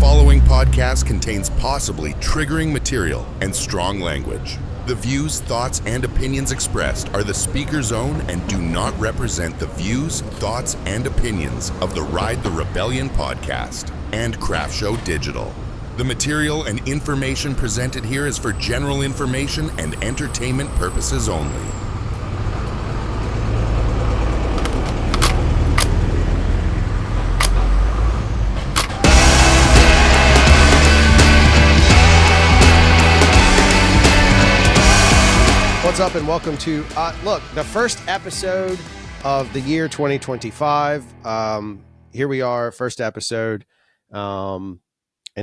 following podcast contains possibly triggering material and strong language. The views, thoughts, and opinions expressed are the speaker's own and do not represent the views, thoughts, and opinions of the Ride the Rebellion podcast and Craft Show Digital. The material and information presented here is for general information and entertainment purposes only. What's up and welcome to, the first episode of the year 2025. Here we are, first episode. And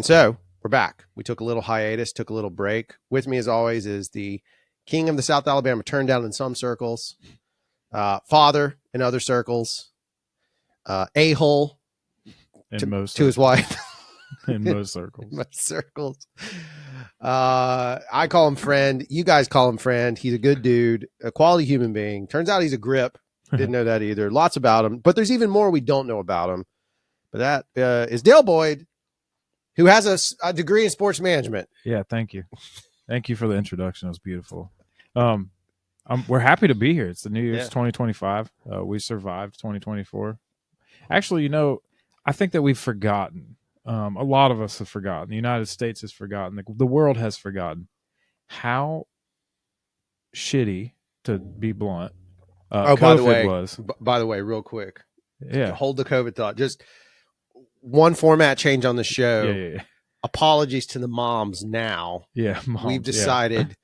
so we're back. We took a little hiatus, took a little break. With me as always is the king of the South Alabama, turned down in some circles, father in other circles, a-hole to his wife. In most circles. Most circles. I call him friend. You guys call him friend. He's a good dude, a quality human being. Turns out he's a grip. Didn't know that either. Lots about him, but there's even more we don't know about him. But that is Dale Boyd, who has a degree in sports management. Yeah, thank you. Thank you for the introduction. It was beautiful. We're happy to be here. It's the New Year's 2025. We survived 2024. Actually, I think that we've forgotten. A lot of us have forgotten. The United States has forgotten. The world has forgotten how shitty, to be blunt, COVID was. By the way, real quick. Yeah. Hold the COVID thought. Just one format change on the show. Yeah. Apologies to the moms now. Yeah. Moms, We've decided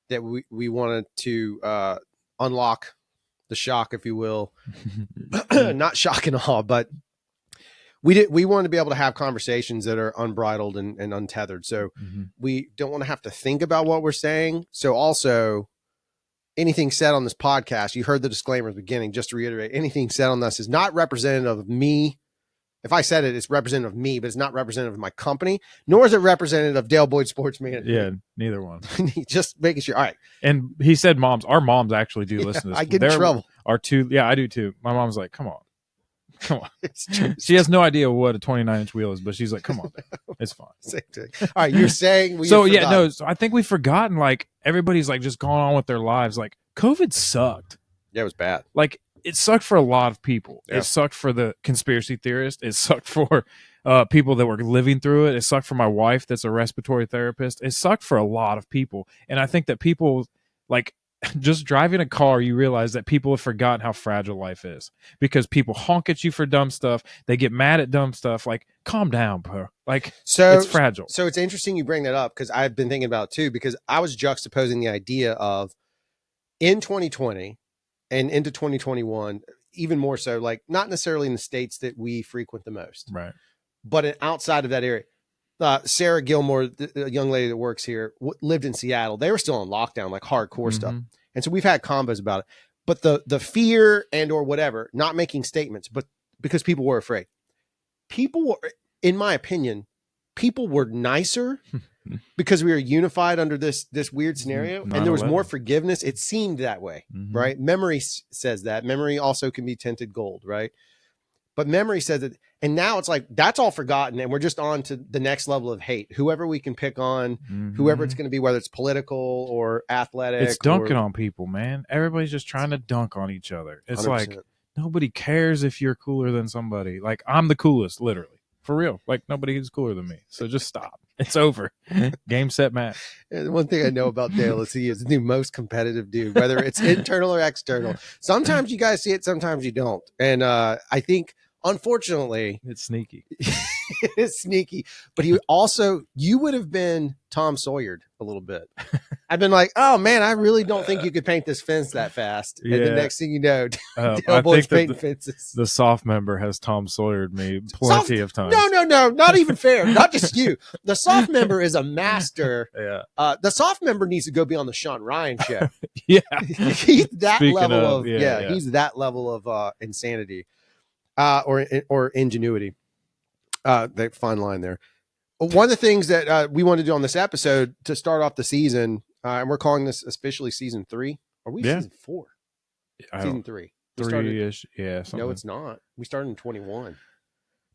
that we wanted to unlock the shock, if you will. Not shock and awe, but we want to be able to have conversations that are unbridled and untethered. So we don't want to have to think about what we're saying. So also anything said on this podcast, you heard the disclaimer at the beginning, just to reiterate, anything said on this is not representative of me. If I said it, it's representative of me, but it's not representative of my company, nor is it representative of Dale Boyd Sports Management. Yeah, neither one. Just making sure. All right. And he said moms. Our moms actually do listen to this. I get in trouble. I do too. My mom's like, come on. It's true. She has no idea what a 29-inch wheel is, but she's like, come on, it's fine. Same thing. All right, you're saying so I think we've forgotten, like, everybody's like just going on with their lives. Like, COVID sucked. Yeah, it was bad. Like, it sucked for a lot of people. Yeah. It sucked for the conspiracy theorists. It sucked for people that were living through it. It sucked for my wife that's a respiratory therapist. It sucked for a lot of people. And I think that people, like, just driving a car, you realize that people have forgotten how fragile life is because people honk at you for dumb stuff. They get mad at dumb stuff. Like, calm down, bro. Like, it's fragile. So it's interesting you bring that up because I've been thinking about it too, because I was juxtaposing the idea of in 2020 and into 2021, even more so, like not necessarily in the states that we frequent the most, right? But outside of that area. Sarah Gilmore, the young lady that works here, lived in Seattle. They were still on lockdown, like hardcore stuff. And so we've had combos about it. But the fear and or whatever, not making statements, but because people were afraid. People were, in my opinion, people were nicer because we were unified under this weird scenario. 9/11. And there was more forgiveness. It seemed that way, right? Memory says that. Memory also can be tinted gold, right? But memory says that, and now it's like that's all forgotten, and we're just on to the next level of hate. Whoever we can pick on, whoever it's going to be, whether it's political or athletic. It's dunking on people, man. Everybody's just trying to dunk on each other. It's 100%. Like nobody cares if you're cooler than somebody. Like I'm the coolest, literally. For real. Like nobody is cooler than me. So just stop. It's over. Game, set, match. And one thing I know about Dale is he is the most competitive dude, whether it's internal or external. Sometimes you guys see it, sometimes you don't. And I think, unfortunately, it's sneaky. It's sneaky. But you would have been Tom Sawyered a little bit. I've been like, oh man, I really don't think you could paint this fence that fast. Yeah. And the next thing you know, Dale Boyd's painting fences. The soft member has Tom Sawyered me plenty of times. No, not even fair. Not just you. The soft member is a master. Yeah. The soft member needs to go be on the Sean Ryan show. Yeah. He's that Speaking level of he's that level of insanity. Or ingenuity. That fine line there. One of the things that we wanted to do on this episode to start off the season, and we're calling this officially season 3. Are we season 4? Season 3. 3-ish. Yeah. No, it's not. We started in 21.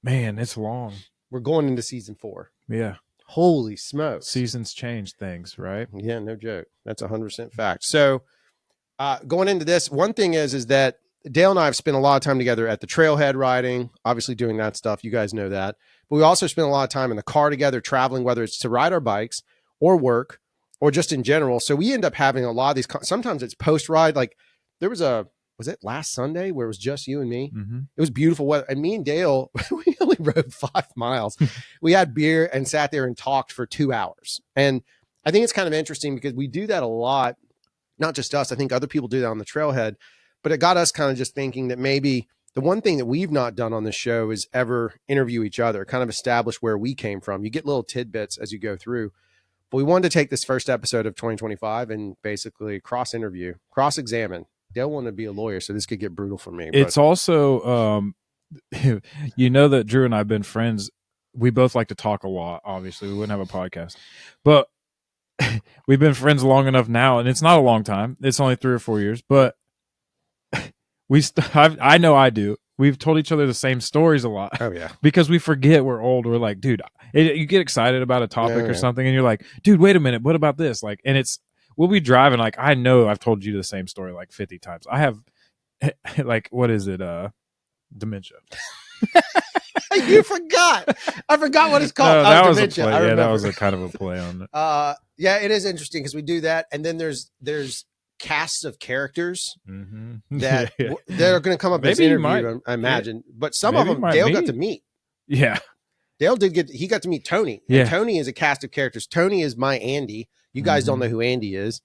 Man, it's long. we're going into season 4. Yeah. Holy smokes. Seasons change things, right? Yeah, no joke. That's 100% fact. So going into this, one thing is that Dale and I have spent a lot of time together at the trailhead riding, obviously doing that stuff. You guys know that. But we also spend a lot of time in the car together, traveling, whether it's to ride our bikes or work or just in general. So we end up having a lot of these. Sometimes it's post-ride. Like there was it last Sunday where it was just you and me? Mm-hmm. It was beautiful weather. And me and Dale, we only rode 5 miles. We had beer and sat there and talked for 2 hours. And I think it's kind of interesting because we do that a lot. Not just us. I think other people do that on the trailhead. But it got us kind of just thinking that maybe the one thing that we've not done on this show is ever interview each other, kind of establish where we came from. You get little tidbits as you go through. But we wanted to take this first episode of 2025 and basically cross-examine. Dale wanted to be a lawyer, so this could get brutal for me. It's also, you know that Drew and I have been friends. We both like to talk a lot, obviously. We wouldn't have a podcast. But we've been friends long enough now, and it's not a long time. It's only 3 or 4 years. But I know I do. We've told each other the same stories a lot. Oh, yeah. Because we forget we're old. We're like, dude, you get excited about a topic or something, and you're like, dude, wait a minute. What about this? Like, and we'll be driving. Like, I know I've told you the same story like 50 times. I have, like, what is it? Dementia. You forgot. I forgot what it's called. No, that was dementia. a play. Yeah, that was a kind of a play on it. Yeah, it is interesting because we do that. And then there's casts of characters that are going to come up as interview, I imagine. But some of them Dale got to meet. Yeah. Dale he got to meet Tony. Yeah. And Tony is a cast of characters. Tony is my Andy. You guys don't know who Andy is.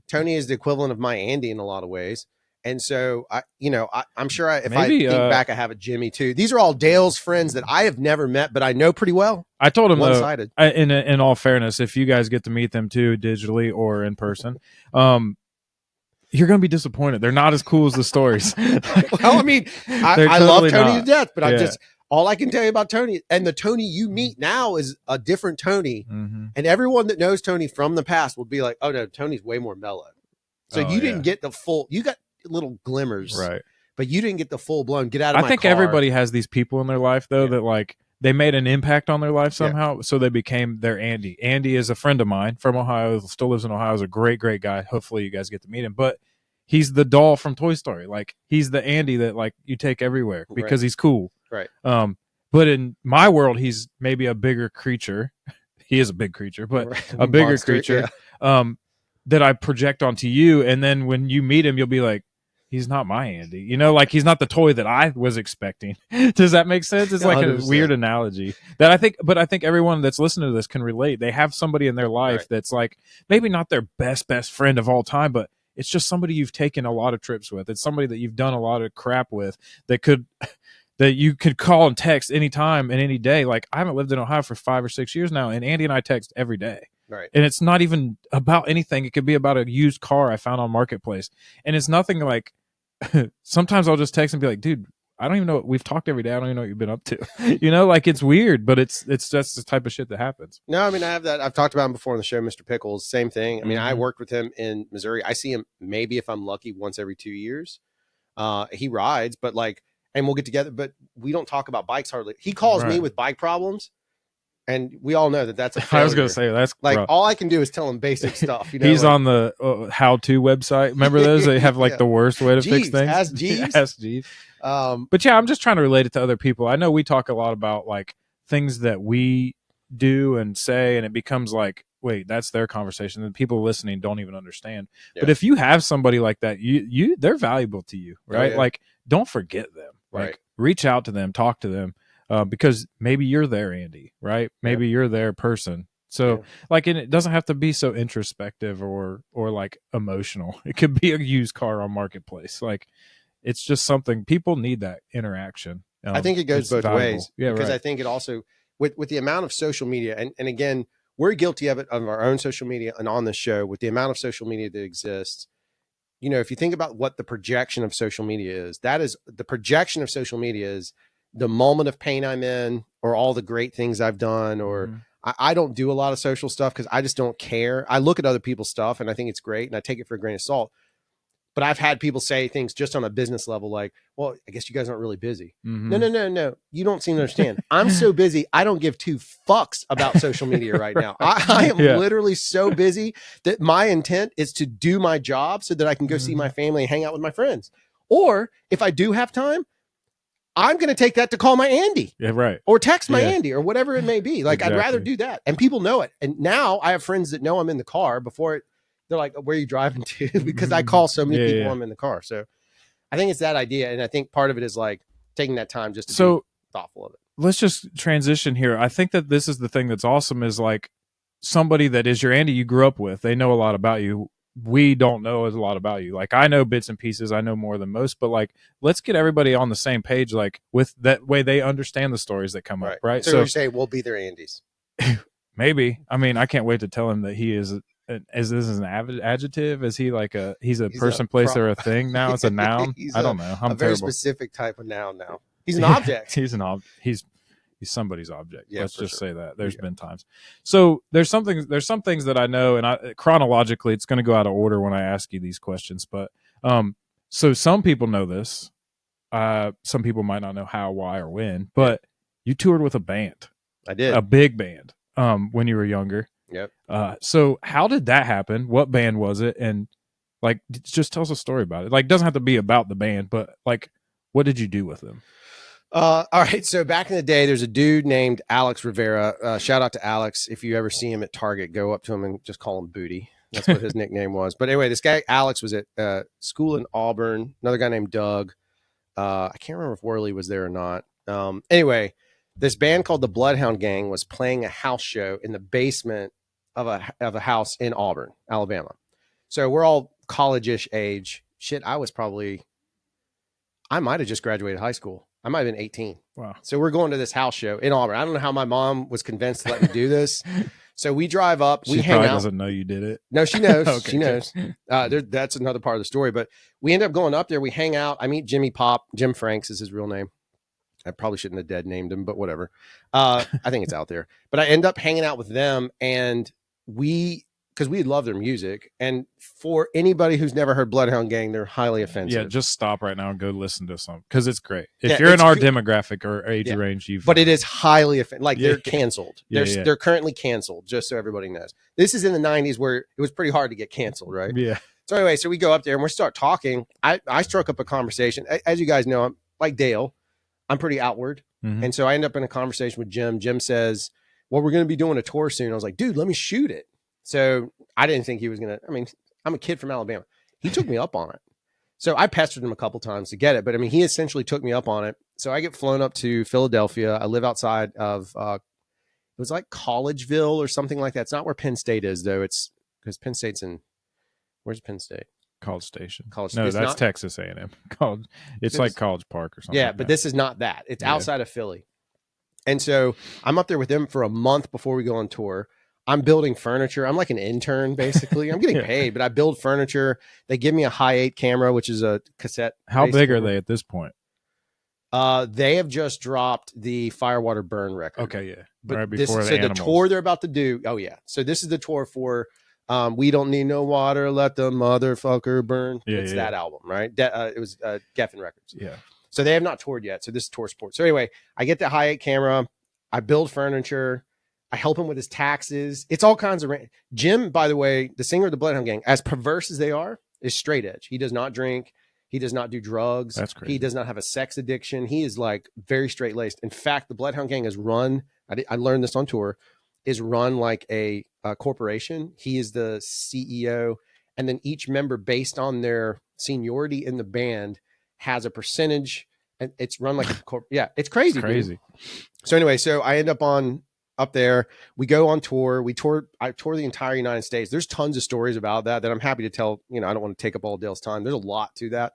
Tony is the equivalent of my Andy in a lot of ways. And so I'm sure if I think back, I have a Jimmy too. These are all Dale's friends that I have never met, but I know pretty well. I told him one-sided. In all fairness, if you guys get to meet them too, digitally or in person, you're going to be disappointed. They're not as cool as the stories. Well, I mean, I love Tony to death, but all I can tell you about Tony, and the Tony you meet now is a different Tony. And everyone that knows Tony from the past will be like, oh no, Tony's way more mellow. So you didn't get the full, you got little glimmers, right? But you didn't get the full blown get out of my car. I think everybody has these people in their life though that like they made an impact on their life somehow, so they became their Andy. Andy is a friend of mine from Ohio, still lives in Ohio, is a great guy. Hopefully you guys get to meet him. But he's the doll from Toy Story. Like he's the Andy that like you take everywhere because he's cool. Right. But in my world, he's maybe a bigger creature. He is a big creature, but a bigger monster, creature that I project onto you. And then when you meet him, you'll be like, he's not my Andy, like he's not the toy that I was expecting. Does that make sense? It's like 100%. A weird analogy that I think everyone that's listening to this can relate. They have somebody in their life that's like, maybe not their best friend of all time, but it's just somebody you've taken a lot of trips with. It's somebody that you've done a lot of crap with that you could call and text anytime and any day. Like I haven't lived in Ohio for 5 or 6 years now, and Andy and I text every day. Right. And it's not even about anything. It could be about a used car I found on Marketplace. And it's nothing like, sometimes I'll just text and be like, dude, I don't even know. We've talked every day. I don't even know what you've been up to. Like it's weird, but it's just the type of shit that happens. No, I mean, I have that. I've talked about him before on the show, Mr. Pickles. Same thing. I mean, I worked with him in Missouri. I see him maybe if I'm lucky once every 2 years. He rides, but and we'll get together, but we don't talk about bikes hardly. He calls me with bike problems. And we all know that's a failure. I was going to say that's like all I can do is tell him basic stuff. He's on the how-to website. Remember those? They have the worst way to fix things. Ask Jeeves. Ask Jeeves. But yeah, I'm just trying to relate it to other people. I know we talk a lot about things that we do and say, and it becomes like, wait, that's their conversation, and people listening don't even understand. Yeah. But if you have somebody like that, they're valuable to you, right? Yeah. Don't forget them. Reach out to them, talk to them. Because maybe you're there, Andy, right? Maybe you're their person. So and it doesn't have to be so introspective or emotional. It could be a used car on Marketplace. It's just something people need, that interaction. I think it goes both ways. Yeah, because I think it also with the amount of social media and again, we're guilty of it on our own social media and on the show with the amount of social media that exists. If you think about what the projection of social media is, that is the projection of social media is the moment of pain I'm in, or all the great things I've done, or I don't do a lot of social stuff because I just don't care. I look at other people's stuff and I think it's great and I take it for a grain of salt. But I've had people say things just on a business level, like, well, I guess you guys aren't really busy. Mhm. No. You don't seem to understand. I'm so busy. I don't give two fucks about social media right now. I am literally so busy that my intent is to do my job so that I can go see my family and hang out with my friends. Or if I do have time, I'm going to take that to call my Andy. Yeah, right. Or text my Andy or whatever it may be. Like, Exactly. I'd rather do that. And people know it. And now I have friends that know I'm in the car before it. They're like, where are you driving to? Because I call so many people when I'm in the car. So I think it's that idea. And I think part of it is like taking that time just to be thoughtful of it. Let's just transition here. I think that this is the thing that's awesome is like somebody that is your Andy you grew up with. They know a lot about you. We don't know a lot about you. Like I know bits and pieces. I know more than most, but like, let's get everybody on the same page. Like with that way they understand the stories that come up. Right. So you say we'll be their Andys. Maybe. I mean, I can't wait to tell him that he is is this an adjective? Is he like he's a person, place, or a thing now? It's a noun. I don't know. I'm a very terrible. specific type of noun now. He's an object. He's an object. He's somebody's object. Yeah, let's just sure. say that. There's been times. So there's some things that I know, and chronologically, it's going to go out of order when I ask you these questions. But so some people know this. Some people might not know how, why, or when. But you toured with a band. I did. A big band. When you were younger. Yep. So how did that happen? What band was it? And like, just tell us a story about it. Like, it doesn't have to be about the band, but like, what did you do with them? All right. So back in the day, there's a dude named Alex Rivera. Shout out to Alex. If you ever see him at Target, go up to him and just call him Booty. That's what his nickname was. But anyway, this guy, Alex, was at school in Auburn. Another guy named Doug. I can't remember if Worley was there or not. Anyway, this band called the Bloodhound Gang was playing a house show in the basement of a house in Auburn, Alabama. So we're all college-ish age. Shit, I might have just graduated high school. I might have been 18. Wow. So we're going to this house show in Auburn. I don't know how my mom was convinced to let me do this. So we drive up. We hang out. She doesn't know you did it. No, she knows. Okay, she knows. That's another part of the story. But we end up going up there. We hang out. I meet Jimmy Pop. Jim Franks is his real name. I probably shouldn't have dead named him, but whatever. I think it's out there. But I end up hanging out with them, and because we love their music. And for anybody who's never heard Bloodhound Gang, they're highly offensive. Yeah, just stop right now and go listen to some because it's great. If you're in our demographic or age range, but it is highly offensive. Like they're canceled. They're currently canceled, just so everybody knows. This is in the 90s where it was pretty hard to get canceled, right? Yeah. So anyway, so we go up there and we start talking. I struck up a conversation. As you guys know, I'm like Dale. I'm pretty outward. Mm-hmm. And so I end up in a conversation with Jim. Jim says, well, we're going to be doing a tour soon. I was like, dude, let me shoot it. So I didn't think he was going to, I mean, I'm a kid from Alabama. He took me up on it. So I pestered him a couple times to get it, but I mean, he essentially took me up on it. So I get flown up to Philadelphia. I live outside of, it was like Collegeville or something like that. It's not where Penn State is though. It's because Penn State's where's Penn State? College Station. No, that's not Texas A&M. It's like College Park or something. Yeah, like but that. this is not that. It's outside of Philly. And so I'm up there with them for a month before we go on tour. I'm building furniture. I'm like an intern, basically. I'm getting paid, but I build furniture. They give me a Hi8 camera, which is a cassette. How big are they at this point? They have just dropped the Firewater Burn record. Okay, yeah. But right before the tour they're about to do. Oh, yeah. So this is the tour for We Don't Need No Water, Let the Motherfucker Burn. It's that album, right? It was Geffen Records. Yeah. So they have not toured yet. So this is tour support. So anyway, I get the Hi8 camera. I build furniture. I help him with his taxes. It's all kinds of Jim, by the way, the singer of the Bloodhound Gang, as perverse as they are, is straight edge. He does not drink. He does not do drugs. That's crazy. He does not have a sex addiction. He is like very straight laced. In fact, the Bloodhound Gang is run. I learned this on tour. Is run like a corporation. He is the CEO, and then each member, based on their seniority in the band, has a percentage, and it's run like a corp. Yeah, it's crazy. It's crazy. Dude. So anyway, so I end up there. We go on tour. I tour the entire United States. There's tons of stories about that I'm happy to tell. You know, I don't want to take up all Dale's time. There's a lot to that.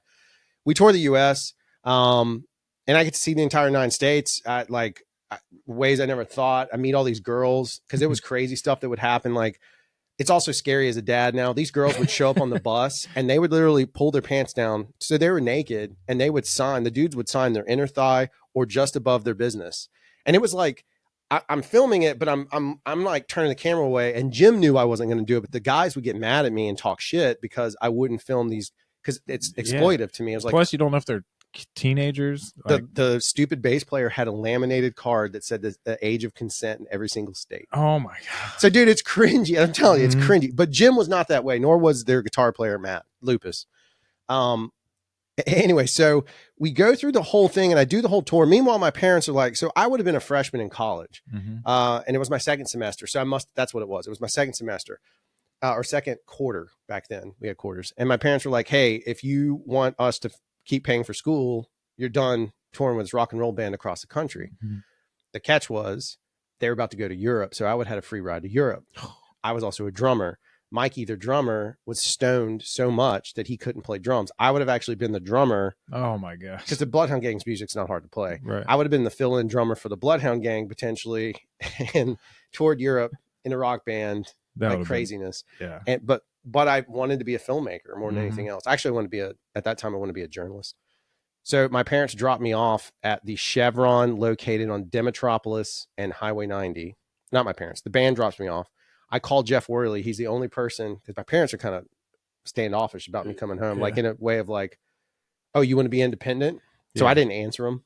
We tour the U.S. And I get to see the entire United States at like ways I never thought. I meet all these girls because it was crazy stuff that would happen. Like, it's also scary as a dad now. These girls would show up on the bus and they would literally pull their pants down. So they were naked and they would the dudes would sign their inner thigh or just above their business. And it was like, I'm filming it, but I'm like turning the camera away, and Jim knew I wasn't going to do it, but the guys would get mad at me and talk shit because I wouldn't film these because it's exploitive to me. It's like, plus you don't know if they're teenagers. The stupid bass player had a laminated card that said the age of consent in every single state. Oh my god! So, dude, it's cringy. I'm telling you, it's cringy. But Jim was not that way, nor was their guitar player Matt Lupus. Anyway, so we go through the whole thing, and I do the whole tour. Meanwhile, my parents are like, so I would have been a freshman in college, and it was my second semester. So that's what it was. It was my second semester. Or second quarter back then. We had quarters. And my parents were like, hey, if you want us to keep paying for school, you're done touring with this rock and roll band across the country. The catch was they were about to go to Europe. So I would have had a free ride to Europe. I was also a drummer. Mikey, their drummer, was stoned so much that he couldn't play drums. I would have actually been the drummer. Oh my gosh. Because the Bloodhound Gang's music's not hard to play. Right. I would have been the fill-in drummer for the Bloodhound Gang potentially and toured Europe in a rock band. Like craziness. But I wanted to be a filmmaker more than anything else. Actually, I wanted to be at that time I wanted to be a journalist. So my parents dropped me off at the Chevron located on Demetropolis and Highway 90. Not my parents. The band drops me off. I called Jeff Worley. He's the only person, because my parents are kind of standoffish about me coming home, like in a way of like, oh, you want to be independent? So I didn't answer him.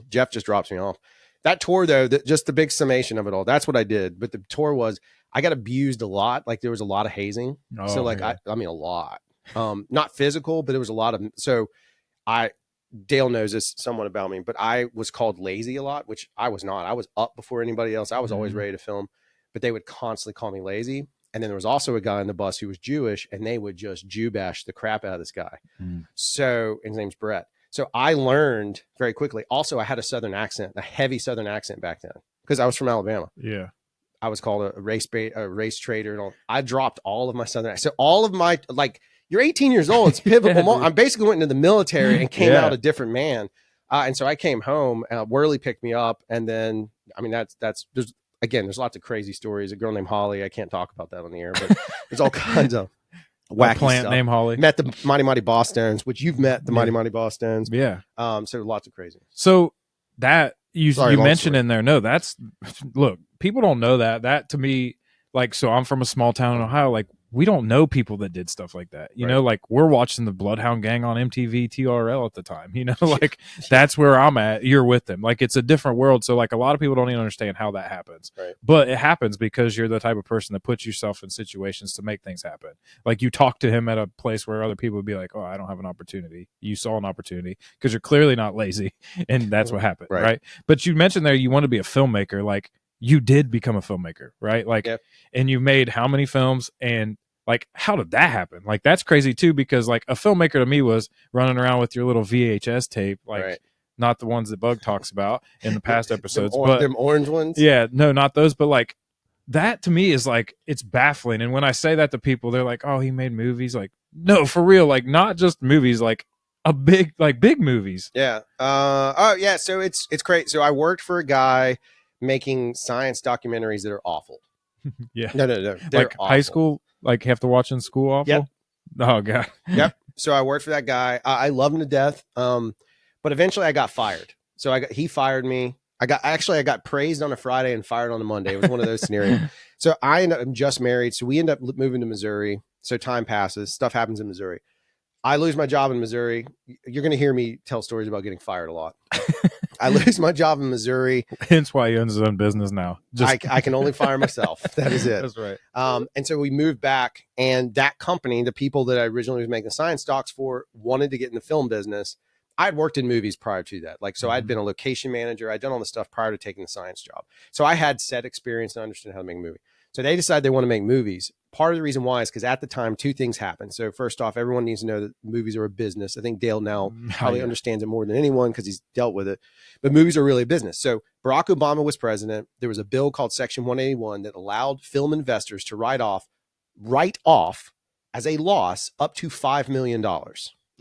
Jeff just drops me off. That tour, though, just the big summation of it all, that's what I did. But the tour was, I got abused a lot. Like there was a lot of hazing. So like, I mean, a lot, not physical, but it was a lot of, Dale knows this somewhat about me, but I was called lazy a lot, which I was not. I was up before anybody else. I was always ready to film, but they would constantly call me lazy. And then there was also a guy on the bus who was Jewish, and they would just Jew bash the crap out of this guy. So his name's Brett. So I learned very quickly. Also, I had a Southern accent, a heavy Southern accent back then, because I was from Alabama. Yeah. I was called a race trader. And all. I dropped all of my Southern accent. So all of my, like, you're 18 years old. It's pivotal. I basically went into the military and came out a different man. And so I came home, Worley picked me up. And then, I mean, there's lots of crazy stories. A girl named Holly. I can't talk about that on the air, but there's all kinds of wacky plant stuff. named Holly. Met the Mighty Mighty Boss Stones, which you've met the Mighty Mighty Boss Stones. Yeah. So lots of crazy. So that you mentioned story. in there. No, look, people don't know that. That to me, like, so I'm from a small town in Ohio. Like, we don't know people that did stuff like that. You know, like we're watching the Bloodhound Gang on MTV TRL at the time, you know, like that's where I'm at. You're with them. Like it's a different world. So like a lot of people don't even understand how that happens, but it happens because you're the type of person that puts yourself in situations to make things happen. Like you talk to him at a place where other people would be like, oh, I don't have an opportunity. You saw an opportunity because you're clearly not lazy. And that's what happened. Right. But you mentioned there, you want to be a filmmaker. Like, you did become a filmmaker, right? Like, and you made how many films, and like, how did that happen? Like, that's crazy too, because like a filmmaker to me was running around with your little VHS tape, like not the ones that Bug talks about in the past episodes, but them orange ones. Yeah, no, not those, but like that to me is like, it's baffling. And when I say that to people, they're like, oh, he made movies. Like, no, for real. Like not just movies, like big movies. Yeah. Oh yeah. So it's great. So I worked for a guy making science documentaries that are awful. Yeah. No. Like awful. High school, like have to watch in school awful? Yep. Oh, God. Yep. So I worked for that guy. I love him to death. But eventually I got fired. So he fired me. I got praised on a Friday and fired on a Monday. It was one of those scenarios. So I'm just married. So we end up moving to Missouri. So time passes. Stuff happens in Missouri. I lose my job in Missouri. You're going to hear me tell stories about getting fired a lot. I lose my job in Missouri. Hence why he owns his own business now. I can only fire myself. That is it. That's right. And so we moved back, and that company, the people that I originally was making science docs for, wanted to get in the film business. I had worked in movies prior to that. Like, so I'd been a location manager. I'd done all the stuff prior to taking the science job. So I had set experience and understood how to make a movie. So they decided they want to make movies. Part of the reason why is because at the time, two things happened. So first off, everyone needs to know that movies are a business. I think Dale now probably understands it more than anyone because he's dealt with it. But movies are really a business. So Barack Obama was president. There was a bill called Section 181 that allowed film investors to write off as a loss up to $5 million.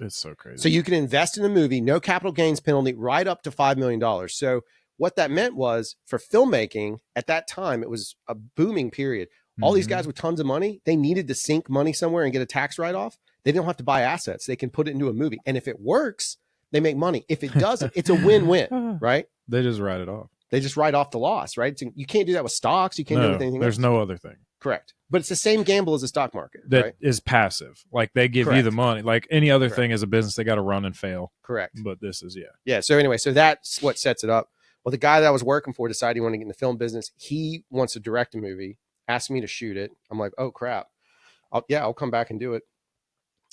It's so crazy. So you can invest in a movie, no capital gains penalty, right up to $5 million. So what that meant was, for filmmaking at that time, it was a booming period. All these guys with tons of money, they needed to sink money somewhere and get a tax write-off. They don't have to buy assets. They can put it into a movie. And if it works, they make money. If it doesn't, it's a win-win, right? They just write it off. They just write off the loss, right? So you can't do that with stocks. You can't do it with anything else. There's no other thing. Correct. But it's the same gamble as the stock market, that right? is passive. Like they give you Correct. the money. Like any other Correct. thing as a business, they got to run and fail. Correct. But this is Yeah. So anyway, so that's what sets it up. Well, the guy that I was working for decided he wanted to get in the film business. He wants to direct a movie, asked me to shoot it. I'm like, oh crap. I'll come back and do it.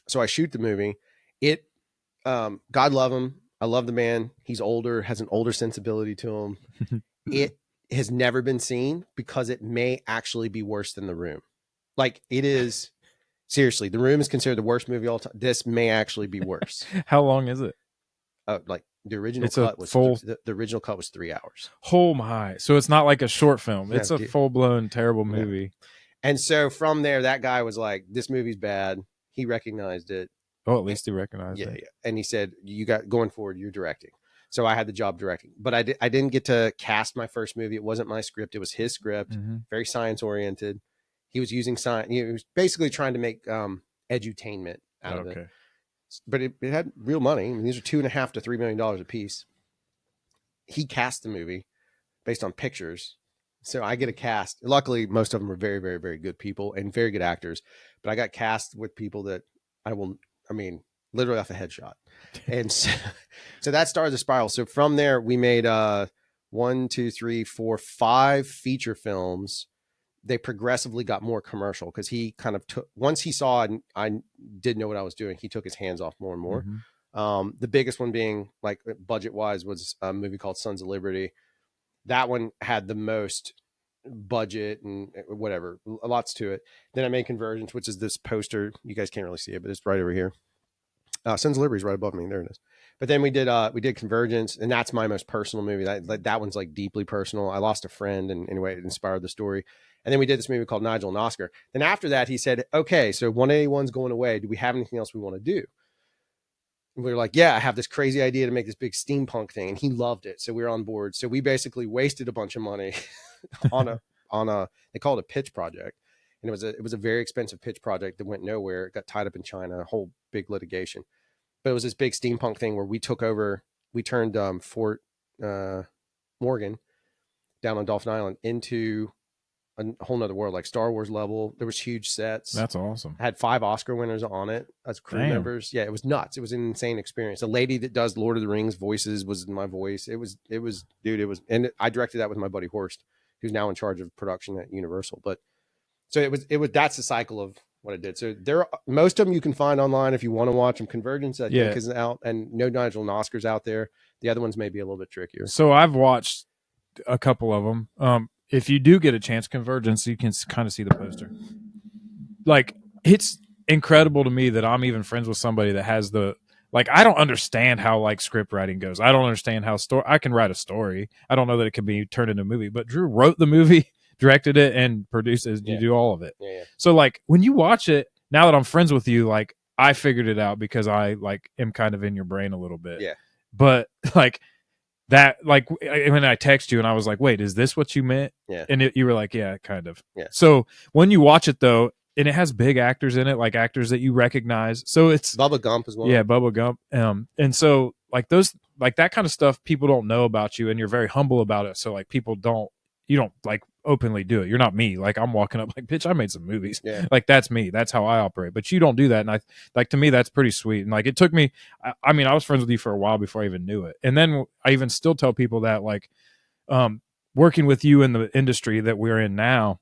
So I shoot the movie. God love him. I love the man. He's older, has an older sensibility to him. It has never been seen because it may actually be worse than The Room. Like it is seriously, The Room is considered the worst movie of all time. This may actually be worse. How long is it? Like the original It's cut a was full- the original cut was 3 hours. Oh my. So it's not like a short film. No, It's a dude. full blown terrible movie. And so from there, that guy was like, this movie's bad. He recognized it. Oh, at least he recognized Yeah, it. yeah. And he said, you got going forward, you're directing. So I had the job directing, but I didn't get to cast my first movie. It wasn't my script. It was his script, very science oriented. He was using science. He was basically trying to make edutainment out of it. But it had real money. I mean, these are $2.5 to $3 million a piece. He cast the movie based on pictures. So I get a cast. Luckily, most of them are very, very, very good people and very good actors. But I got cast with people that literally off a headshot. And so that started the spiral. So from there, we made 1, 2, 3, 4, 5 feature films. They progressively got more commercial because he kind of took, once he saw and I didn't know what I was doing, he took his hands off more and more. The biggest one being like budget wise was a movie called Sons of Liberty. That one had the most budget and whatever, lots to it. Then I made Convergence, which is this poster. You guys can't really see it, but it's right over here. Sons of Liberty is right above me. There it is. But then we did Convergence, and that's my most personal movie. That one's like deeply personal. I lost a friend, and anyway, it inspired the story. And then we did this movie called Nigel and Oscar. Then after that, he said, okay, so 181's going away. Do we have anything else we want to do? And we were like, yeah, I have this crazy idea to make this big steampunk thing. And he loved it. So we were on board. So we basically wasted a bunch of money on a, they call it a pitch project. And it was a very expensive pitch project that went nowhere. It got tied up in China, a whole big litigation. But it was this big steampunk thing where we turned Fort Morgan down on Dolphin Island into a whole nother world, like Star Wars level. There was huge sets. That's awesome. I had 5 Oscar winners on it as crew members. Yeah, it was nuts. It was an insane experience. The lady that does Lord of the Rings voices was my voice. It was, and I directed that with my buddy Horst, who's now in charge of production at Universal. But so it was, that's the cycle of what I did. So most of them you can find online if you want to watch them. Convergence, I think, is out, and No Nigel and Oscar's out there. The other ones may be a little bit trickier. So I've watched a couple of them. If you do get a chance, Convergence, you can kind of see the poster. Like, it's incredible to me that I'm even friends with somebody that has I don't understand how like script writing goes. I don't understand how I can write a story. I don't know that it can be turned into a movie, but Drew wrote the movie, directed it, and produced it. You do all of it. Yeah. So like when you watch it, now that I'm friends with you, like I figured it out because I like am kind of in your brain a little bit. Yeah. But like that, like when I text you and I was like, wait, is this what you meant? Yeah. And you were like, yeah, kind of. Yeah. So when you watch it though, and it has big actors in it, like actors that you recognize. So it's Bubba Gump as well. Yeah, Bubba Gump. And so like those, like that kind of stuff, people don't know about you, and you're very humble about it. So like you don't like openly do it. You're not me. Like I'm walking up like, bitch, I made some movies. Yeah. Like that's me. That's how I operate. But you don't do that. And I like, to me, that's pretty sweet. And like, it took me, I mean, I was friends with you for a while before I even knew it. And then I even still tell people that like, working with you in the industry that we're in now,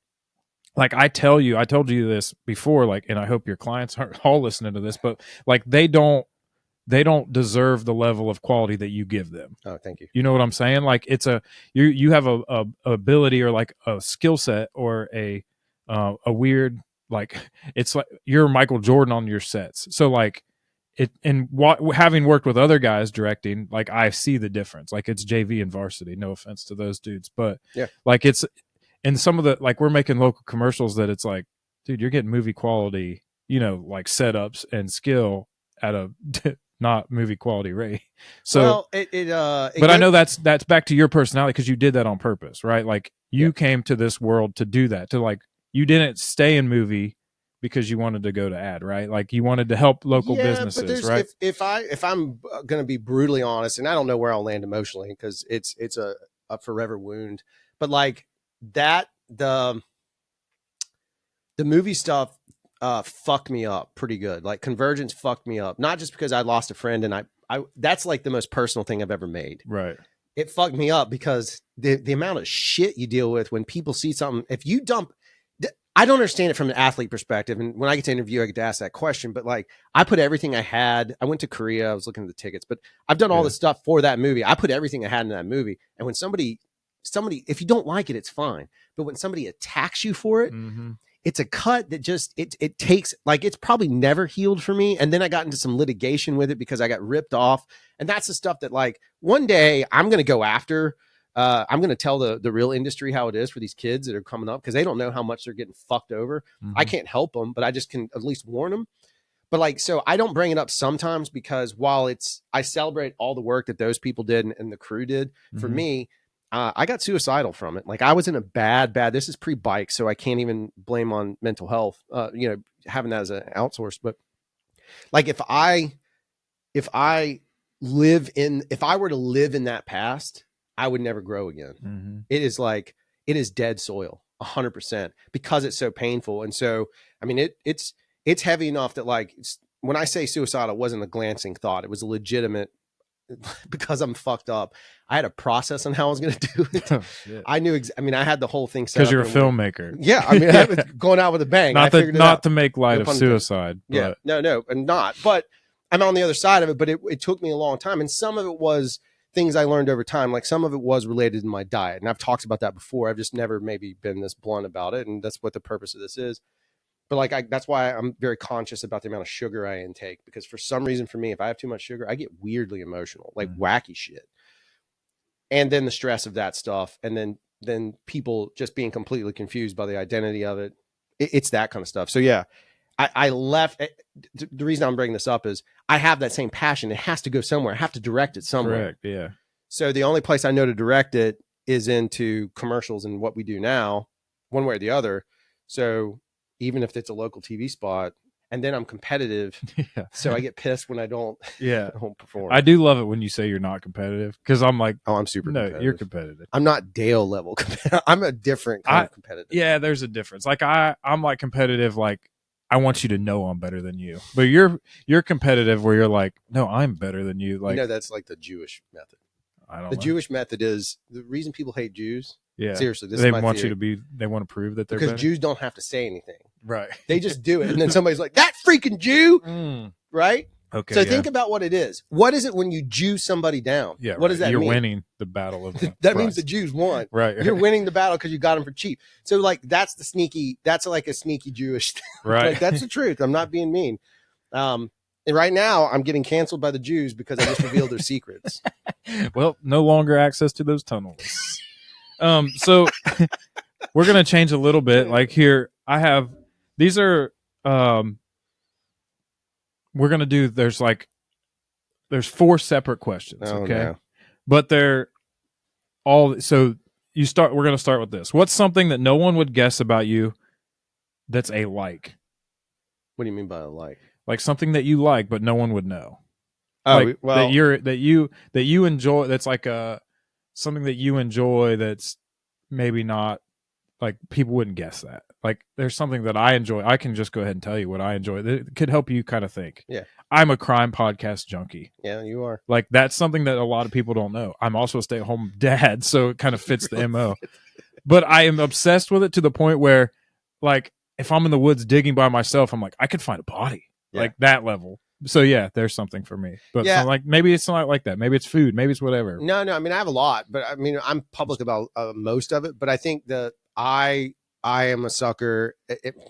like I told you this before, like, and I hope your clients aren't all listening to this, but like, they don't deserve the level of quality that you give them. Oh, thank you. You know what I'm saying? Like it's you have a ability or like a skill set or a weird, like, it's like you're Michael Jordan on your sets. So like having worked with other guys directing, like I see the difference. Like it's JV and varsity, no offense to those dudes, but yeah, like it's, and some of the, like we're making local commercials that it's like, dude, you're getting movie quality, you know, like setups and skill at a not movie quality rate. So, but I know that's back to your personality because you did that on purpose, right? Like you came to this world to do that, to like, you didn't stay in movie because you wanted to go to ad, right? Like you wanted to help local businesses, right? If I'm going to be brutally honest, and I don't know where I'll land emotionally because it's a forever wound, but like that, The movie stuff fucked me up pretty good. Like Convergence fucked me up, not just because I lost a friend and I that's like the most personal thing I've ever made. Right. It fucked me up because the amount of shit you deal with when people see something. If you dump, I don't understand it from an athlete perspective. And when I get to interview, I get to ask that question. But like, I put everything I had. I went to Korea. I was looking at the tickets, but I've done all the stuff for that movie. I put everything I had in that movie. And when somebody, if you don't like it, it's fine. But when somebody attacks you for it, it's a cut that just it takes, like, it's probably never healed for me. And then I got into some litigation with it because I got ripped off. And that's the stuff that, like, one day I'm going to go after. I'm going to tell the real industry how it is for these kids that are coming up, because they don't know how much they're getting fucked over. I can't help them, but I just can at least warn them. But like, so I don't bring it up sometimes because while I celebrate all the work that those people did and the crew did for me, I got suicidal from it. Like, I was in a bad, this is pre-bike, so I can't even blame on mental health, having that as an outsource. But like, if I were to live in that past, I would never grow again. It is like, it is dead soil 100% because it's so painful. And so, I mean, it's heavy enough that, like, when I say suicidal, it wasn't a glancing thought. It was a legitimate, because I'm fucked up. I had a process on how I was going to do it. Oh, I knew, I had the whole thing set up. Because you're a filmmaker. Yeah. I mean, I was going out with a bang. Not to make light of suicide. Yeah. No. And not, but I'm on the other side of it, but it took me a long time. And some of it was things I learned over time. Like, some of it was related to my diet. And I've talked about that before. I've just never maybe been this blunt about it. And that's what the purpose of this is. But like, that's why I'm very conscious about the amount of sugar I intake, because for some reason, for me, if I have too much sugar, I get weirdly emotional, like wacky shit. And then the stress of that stuff. And then people just being completely confused by the identity of it. It's that kind of stuff. So yeah, I left. The reason I'm bringing this up is I have that same passion. It has to go somewhere. I have to direct it somewhere. Correct. Yeah. So the only place I know to direct it is into commercials and what we do now, one way or the other. So even if it's a local TV spot, and then I'm competitive. Yeah. So I get pissed when I don't perform. I do love it when you say you're not competitive, because I'm like, oh, I'm super competitive. You're competitive. I'm not Dale level competitive. I'm a different kind of competitive. Yeah, there's a difference. Like, I'm like competitive, like, I want you to know I'm better than you. But you're competitive where you're like, no, I'm better than you. Like, that's like the Jewish method. I don't know. The Jewish method is the reason people hate Jews. Yeah. Seriously, they want you to they want to prove that they're because better. Jews don't have to say anything. Right. They just do it. And then somebody's like, that freaking Jew. Right. Okay. So think about what it is. What is it when you Jew somebody down? Yeah. What does that mean? mean? You're winning the battle of that means the Jews won. Right. You're winning the battle because you got them for cheap. So like, that's like a sneaky Jewish thing. Right. Like, that's the truth. I'm not being mean. And right now I'm getting canceled by the Jews because I just revealed their secrets. Well, no longer access to those tunnels. So we're going to change a little bit. Like, here I have, these are, we're going to do, there's 4 separate questions. Okay. No. But they're all, so we're going to start with this. What's something that no one would guess about you that's a like? What do you mean by a like? Like something that you like, but no one would know. Oh, like, well, that you enjoy. That's like something that you enjoy. That's maybe not, like, people wouldn't guess that. Like, there's something that I enjoy. I can just go ahead and tell you what I enjoy. That could help you kind of think. Yeah. I'm a crime podcast junkie. Yeah, you are. Like, that's something that a lot of people don't know. I'm also a stay-at-home dad, so it kind of fits the MO. But I am obsessed with it to the point where, like, if I'm in the woods digging by myself, I'm like, I could find a body. Yeah. Like, that level. So yeah, there's something for me. But yeah, like, maybe it's not like that. Maybe it's food. Maybe it's whatever. No. I mean, I have a lot, but I mean, I'm public about most of it. But I think that I am a sucker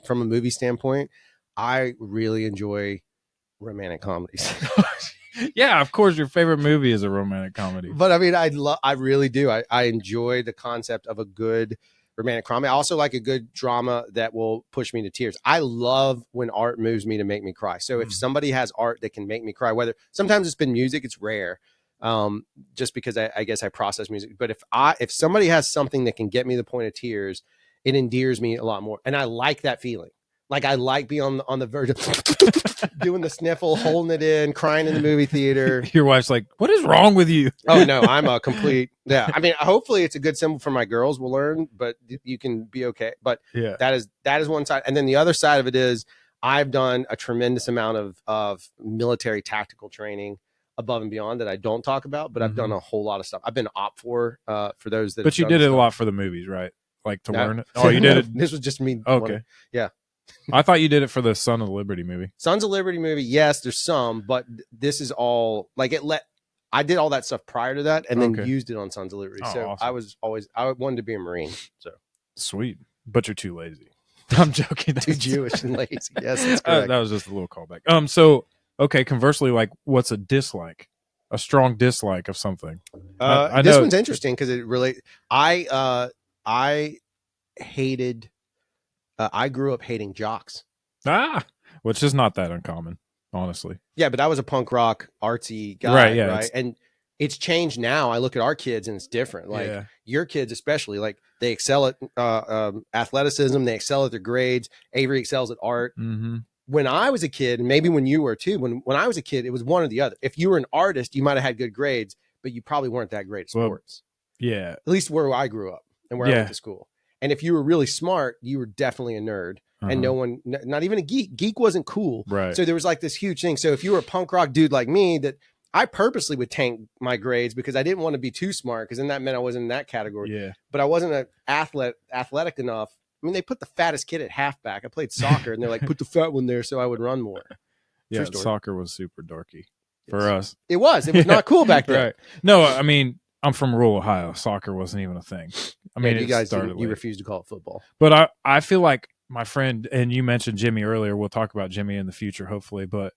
from a movie standpoint. I really enjoy romantic comedies. Yeah, of course, your favorite movie is a romantic comedy. But I mean, I really do. I enjoy the concept of a good romantic comedy. I also like a good drama that will push me to tears. I love when art moves me to make me cry. So if somebody has art that can make me cry, whether sometimes it's been music, it's rare, just because I guess I process music. But if somebody has something that can get me to the point of tears, it endears me a lot more. And I like that feeling. Like I like being on the verge of doing the sniffle, holding it in, crying in the movie theater. Your wife's like, "What is wrong with you?" Oh no, I'm a complete. Yeah, I mean, hopefully it's a good symbol for my girls. Will learn, but you can be okay. But Yeah, that is one side, and then the other side of it is I've done a tremendous amount of military tactical training above and beyond that I don't talk about. But I've done a whole lot of stuff. I've been for those that. But you did it a lot for the movies, right? Like to learn it. Oh, you did it. This was just me. Okay. Yeah. I thought you did it for the Son of Liberty movie. Sons of Liberty movie. Yes, there's some, but this is all like I did all that stuff prior to that and then used it on Sons of Liberty. Oh, so awesome. I wanted to be a Marine. So sweet, but you're too lazy. I'm joking. Too Jewish and lazy. Yes, that's correct. That was just a little callback. So okay, conversely, like what's a dislike? A strong dislike of something. I this know, one's interesting because it really I hated I grew up hating jocks. Which is not that uncommon, honestly. Yeah, but I was a punk rock artsy guy, right? Yeah, right? And it's changed now. I look at our kids and it's different. Like your kids, especially, like they excel at athleticism. They excel at their grades. Avery excels at art. Mm-hmm. When I was a kid, and maybe when you were too, when I was a kid, it was one or the other. If you were an artist, you might have had good grades, but you probably weren't that great at sports. Yeah. At least where I grew up and where I went to school. And if you were really smart, you were definitely a nerd. And no one, not even a geek. Geek wasn't cool. Right. So there was like this huge thing. So if you were a punk rock dude like me, that I purposely would tank my grades because I didn't want to be too smart, because then that meant I wasn't in that category. Yeah. But I wasn't an athletic enough. I mean, they put the fattest kid at halfback. I played soccer, and they're like, put the fat one there so I would run more. Yeah, soccer was super dorky for us. It was not cool back then. Right. No, I mean, I'm from rural Ohio. Soccer wasn't even a thing. I mean, you guys you refused to call it football. But I feel like my friend, and you mentioned Jimmy earlier, we'll talk about Jimmy in the future, hopefully, but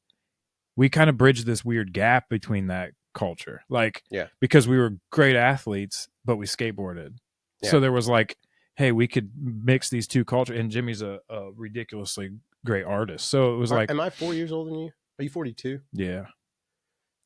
we kind of bridged this weird gap between that culture. Like, because we were great athletes, but we skateboarded. Yeah. So there was like, hey, we could mix these two cultures, and Jimmy's a ridiculously great artist. So it was like, am I 4 years older than you? Are you 42? Yeah.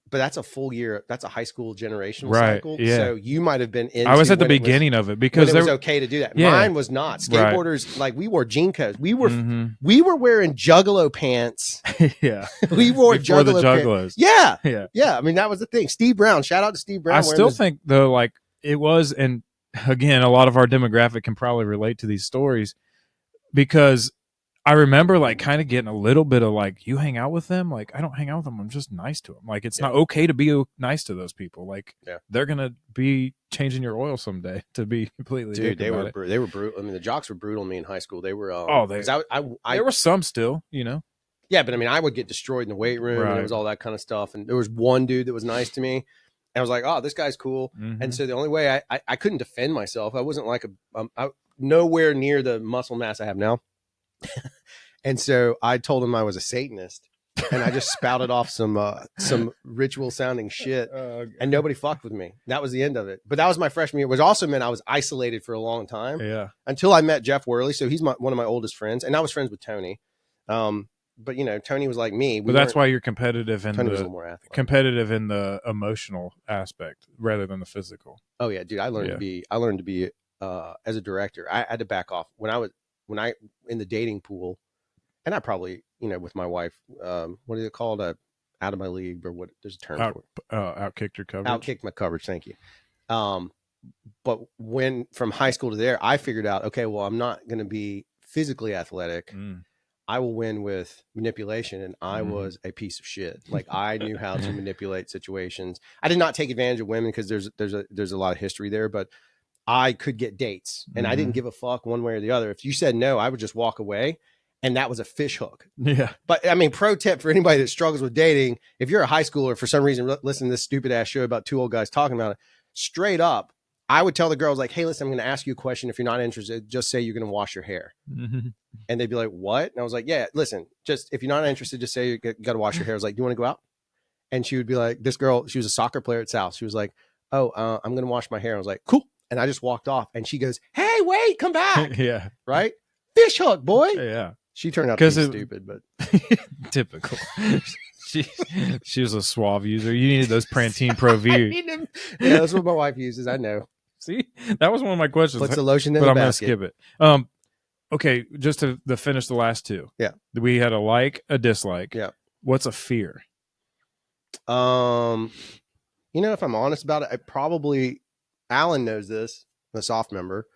But that's a full year. That's a high school generational right, cycle. Yeah. So you might have been in. I was at the beginning of it because it was okay to do that. Yeah. Mine was not. Skateboarders, like we wore JNCOs. We were wearing Juggalo pants. Yeah. We wore Before the Juggalos. Pants. Yeah. Yeah. Yeah. I mean, that was the thing. Steve Brown. Shout out to Steve Brown. I still think though, like it was, and again, a lot of our demographic can probably relate to these stories, because I remember like kind of getting a little bit of like, you hang out with them? Like, I don't hang out with them. I'm just nice to them. Like, it's not okay to be nice to those people. Like, they're going to be changing your oil someday, to be completely. Dude, they were brutal. I mean, the jocks were brutal on me in high school. They were, there were some still, you know? Yeah, but I mean, I would get destroyed in the weight room and it was all that kind of stuff. And there was one dude that was nice to me. And I was like, oh, this guy's cool. Mm-hmm. And so the only way I couldn't defend myself. I wasn't like nowhere near the muscle mass I have now. And so I told him I was a Satanist, and I just spouted off some ritual sounding shit, and nobody fucked with me. That was the end of it. But that was my freshman year. It was also meant I was isolated for a long time. Yeah. Until I met Jeff Worley. So he's one of my oldest friends, and I was friends with Tony. But you know, Tony was like me. But that's why you're competitive in Tony was a little more athletic. Competitive in the emotional aspect rather than the physical. Oh yeah, dude. I learned to be as a director. I had to back off when I in the dating pool. And I probably, you know, with my wife, what is it called? Out of my league, or what? There's a term for it. Outkicked your coverage. Outkicked my coverage. Thank you. But when from high school to there, I figured out, okay, well, I'm not going to be physically athletic. I will win with manipulation, and I was a piece of shit. Like I knew how to manipulate situations. I did not take advantage of women because there's a lot of history there, but I could get dates, and I didn't give a fuck one way or the other. If you said no, I would just walk away. And that was a fish hook. Yeah. But I mean, pro tip for anybody that struggles with dating, if you're a high schooler, for some reason, listen to this stupid ass show about two old guys talking about it, straight up, I would tell the girls like, hey, listen, I'm going to ask you a question. If you're not interested, just say you're going to wash your hair. And they'd be like, what? And I was like, yeah, listen, just if you're not interested, just say you got to wash your hair. I was like, do you want to go out? And she would be like, this girl, she was a soccer player at South. She was like, oh, I'm going to wash my hair. I was like, cool. And I just walked off, and she goes, hey, wait, come back. Yeah. Right? Fish hook, boy. Yeah. She turned out to be stupid, but typical. She was a Suave user. You needed those Pantene Pro V. Yeah, that's what my wife uses. I know. See, that was one of my questions. Puts the lotion in but the I'm basket. Gonna skip it. Okay, just to finish the last two. Yeah. We had a like, a dislike. Yeah. What's a fear? If I'm honest about it, Alan knows this, the soft member.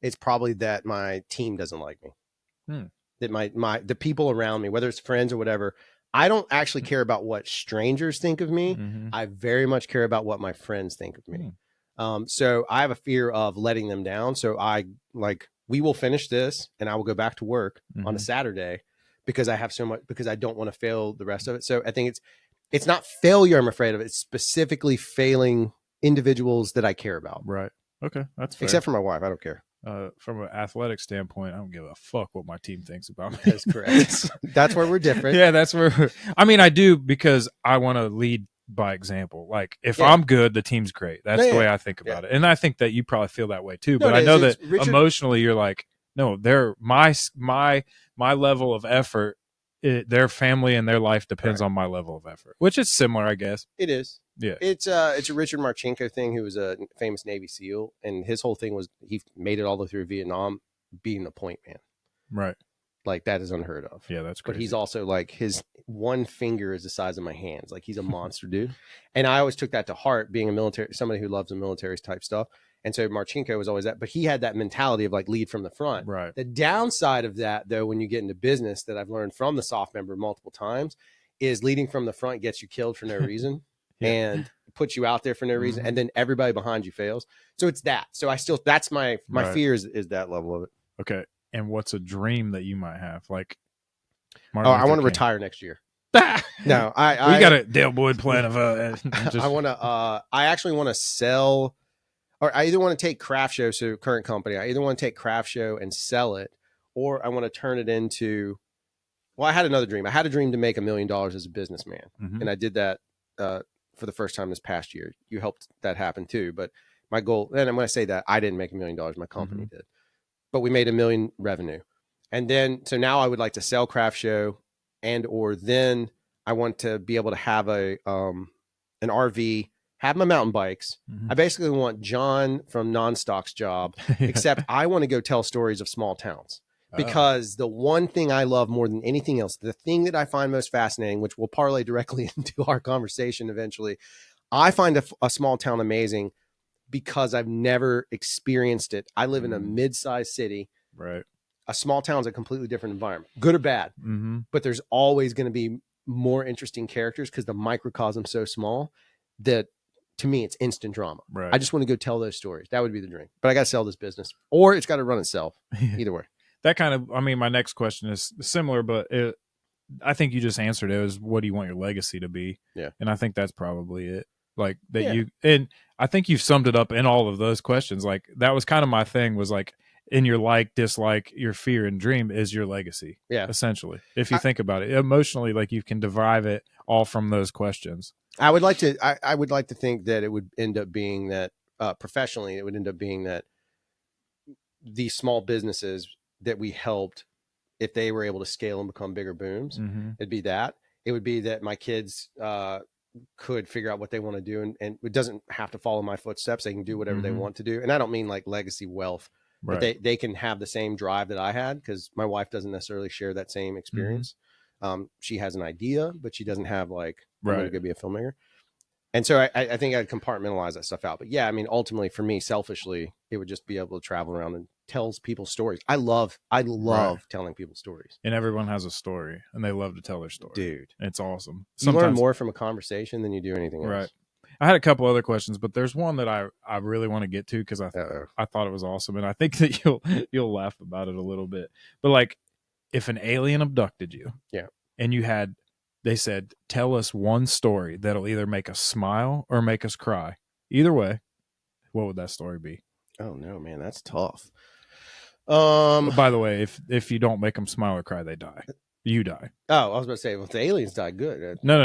It's probably that my team doesn't like me. That the people around me, whether it's friends or whatever, I don't actually care about what strangers think of me. I very much care about what my friends think of me. So I have a fear of letting them down. So we will finish this and I will go back to work on a Saturday because I have so much, because I don't want to fail the rest of it. So I think it's not failure I'm afraid of. It's specifically failing individuals that I care about. Right. Okay. That's fair. Except for my wife. I don't care. From an athletic standpoint, I don't give a fuck what my team thinks about me. That's correct. That's where we're different. Yeah, that's where. I mean, I do because I want to lead by example. Like if I'm good, the team's great. That's the way I think about it, and I think that you probably feel that way too. But I know that emotionally, you're like, no, they're my level of effort. Their family and their life depends on my level of effort, which is similar, I guess. It is. Yeah. It's a Richard Marchenko thing, who was a famous Navy SEAL, and his whole thing was he made it all the way through Vietnam being a point man. Right. Like that is unheard of. Yeah, that's crazy. But he's also like, his one finger is the size of my hands. Like he's a monster dude. And I always took that to heart, being somebody who loves the military type stuff. And so Marchenko was always that, but he had that mentality of like lead from the front. Right. The downside of that, though, when you get into business, that I've learned from the soft member multiple times, is leading from the front gets you killed for no reason. And puts you out there for no reason, and then everybody behind you fails. So it's that. So that's my fear is that level of it. Okay. And what's a dream that you might have? Like, I want to retire next year. No, we got a Dale Boyd plan of I want to. I actually want to sell, or I either want to take Craft Show, so current company. I either want to take Craft Show and sell it, or I want to turn it into. Well, I had another dream. I had a dream to make $1 million as a businessman, and I did that for the first time this past year. You helped that happen too. But my goal, and when I say that, I didn't make $1 million, my company did, but we made $1 million revenue. And then, so now I would like to sell Craft Show, or then I want to be able to have an RV, have my mountain bikes. I basically want John from Nonstock's job, except I want to go tell stories of small towns. Because the one thing I love more than anything else, the thing that I find most fascinating, which will parlay directly into our conversation eventually, I find a small town amazing because I've never experienced it. I live in a mid-sized city. Right. A small town's a completely different environment, good or bad. But there's always going to be more interesting characters because the microcosm's so small that, to me, it's instant drama. Right. I just want to go tell those stories. That would be the dream. But I got to sell this business, or it's got to run itself. Either way. That kind of, I mean, my next question is similar, but I think you just answered it. It was, what do you want your legacy to be? Yeah. And I think that's probably it. Like that and I think you've summed it up in all of those questions. Like that was kind of my thing, was like, in your like, dislike, your fear and dream is your legacy. Yeah. Essentially. If you think about it emotionally, like you can derive it all from those questions. I would like to think that it would end up being that professionally, it would end up being that these small businesses that we helped, if they were able to scale and become bigger booms, it'd be that. It would be that my kids could figure out what they want to do, and it doesn't have to follow my footsteps. They can do whatever they want to do. And I don't mean like legacy wealth, but they can have the same drive that I had, because my wife doesn't necessarily share that same experience. She has an idea, but she doesn't have like, I'm going to go be a filmmaker. And so I think I'd compartmentalize that stuff out. But yeah, I mean, ultimately for me, selfishly, it would just be able to travel around and tells people stories. I love telling people stories. And everyone has a story, and they love to tell their story. Dude, it's awesome. Sometimes you learn more from a conversation than you do anything else. Right. I had a couple other questions, but there's one that I really want to get to, because I thought it was awesome, and I think that you'll laugh about it a little bit. But like, if an alien abducted you, and they said, tell us one story that'll either make us smile or make us cry. Either way, what would that story be? Oh no, man, that's tough. By the way, if you don't make them smile or cry, they die. You die. Oh, I was about to say, well, if the aliens die, good. No.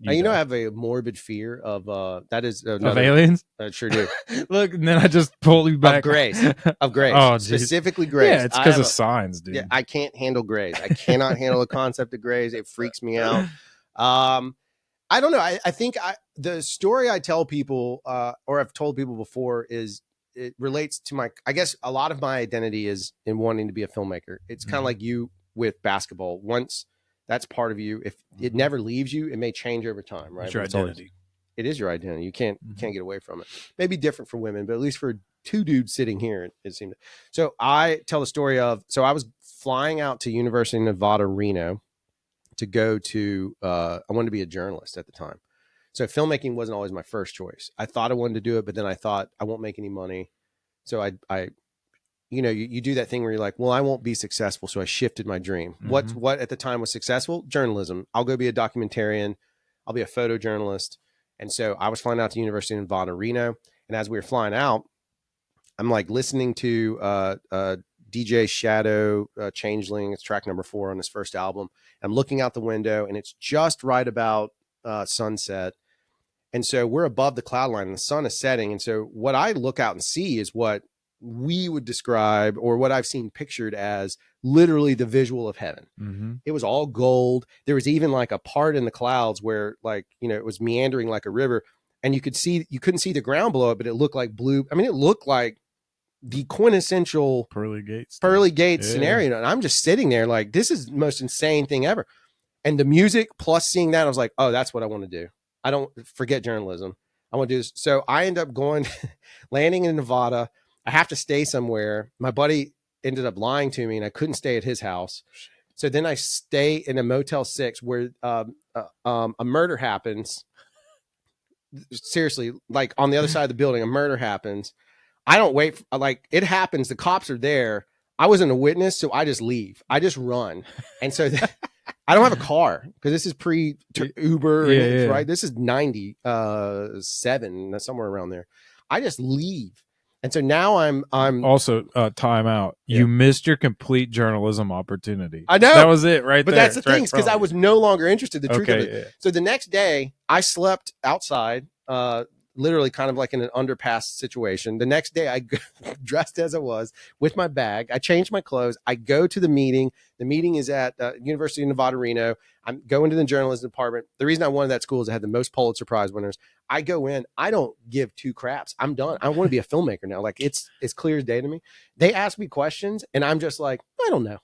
I have a morbid fear of that is of aliens. I sure do. Look, and then I just pulled you back. Of grace. Oh, specifically grace. Yeah, it's because of signs, dude. Yeah, I can't handle grace. I cannot handle the concept of grace. It freaks me out. I don't know. I think the story I tell people, or I've told people before, is it relates to I guess a lot of my identity is in wanting to be a filmmaker. It's kind of like you with basketball. Once that's part of you, if it never leaves you, it may change over time, right? It's your identity. It is your identity. You can't get away from it. Maybe different for women, but at least for two dudes sitting here, it seemed. So I tell the story of, so I was flying out to University of Nevada, Reno to go to, I wanted to be a journalist at the time. So filmmaking wasn't always my first choice. I thought I wanted to do it, but then I thought I won't make any money. So I you do that thing where you're like, well, I won't be successful. So I shifted my dream. What at the time was successful? Journalism. I'll go be a documentarian. I'll be a photojournalist. And so I was flying out to University of Nevada, Reno. And as we were flying out, I'm like listening to DJ Shadow, Changeling. It's track number 4 on his first album. I'm looking out the window and it's just right about sunset. And so we're above the cloud line and the sun is setting. And so what I look out and see is what we would describe, or what I've seen pictured as, literally the visual of heaven. It was all gold. There was even like a part in the clouds where, like, it was meandering like a river, and you couldn't see the ground below it, but it looked like blue. I mean, it looked like the quintessential Pearly Gates scenario. And I'm just sitting there like, this is the most insane thing ever. And the music plus seeing that, I was like, oh, that's what I want to do. I don't forget journalism. I want to do this. So I end up going, landing in Nevada. I have to stay somewhere. My buddy ended up lying to me and I couldn't stay at his house. So then I stay in a Motel 6 where a murder happens. Seriously, like on the other side of the building, a murder happens. I don't wait. Like, it happens. The cops are there. I wasn't a witness, so I just leave. I just run. And so I don't have a car because this is pre Uber, right? This is 97, somewhere around there. I just leave. And so now I'm also time out. You missed your complete journalism opportunity. I know that was it right but there. That's the thing, because I was no longer interested. The truth of it. Yeah. So the next day I slept outside, literally kind of like in an underpass situation. The next day I dressed as I was with my bag. I changed my clothes. I go to the meeting. The meeting is at University of Nevada, Reno. I'm going to the journalism department. The reason I wanted that school is I had the most Pulitzer Prize winners. I go in. I don't give two craps. I'm done. I want to be a filmmaker now. Like, it's clear as day to me. They ask me questions and I'm just like, I don't know.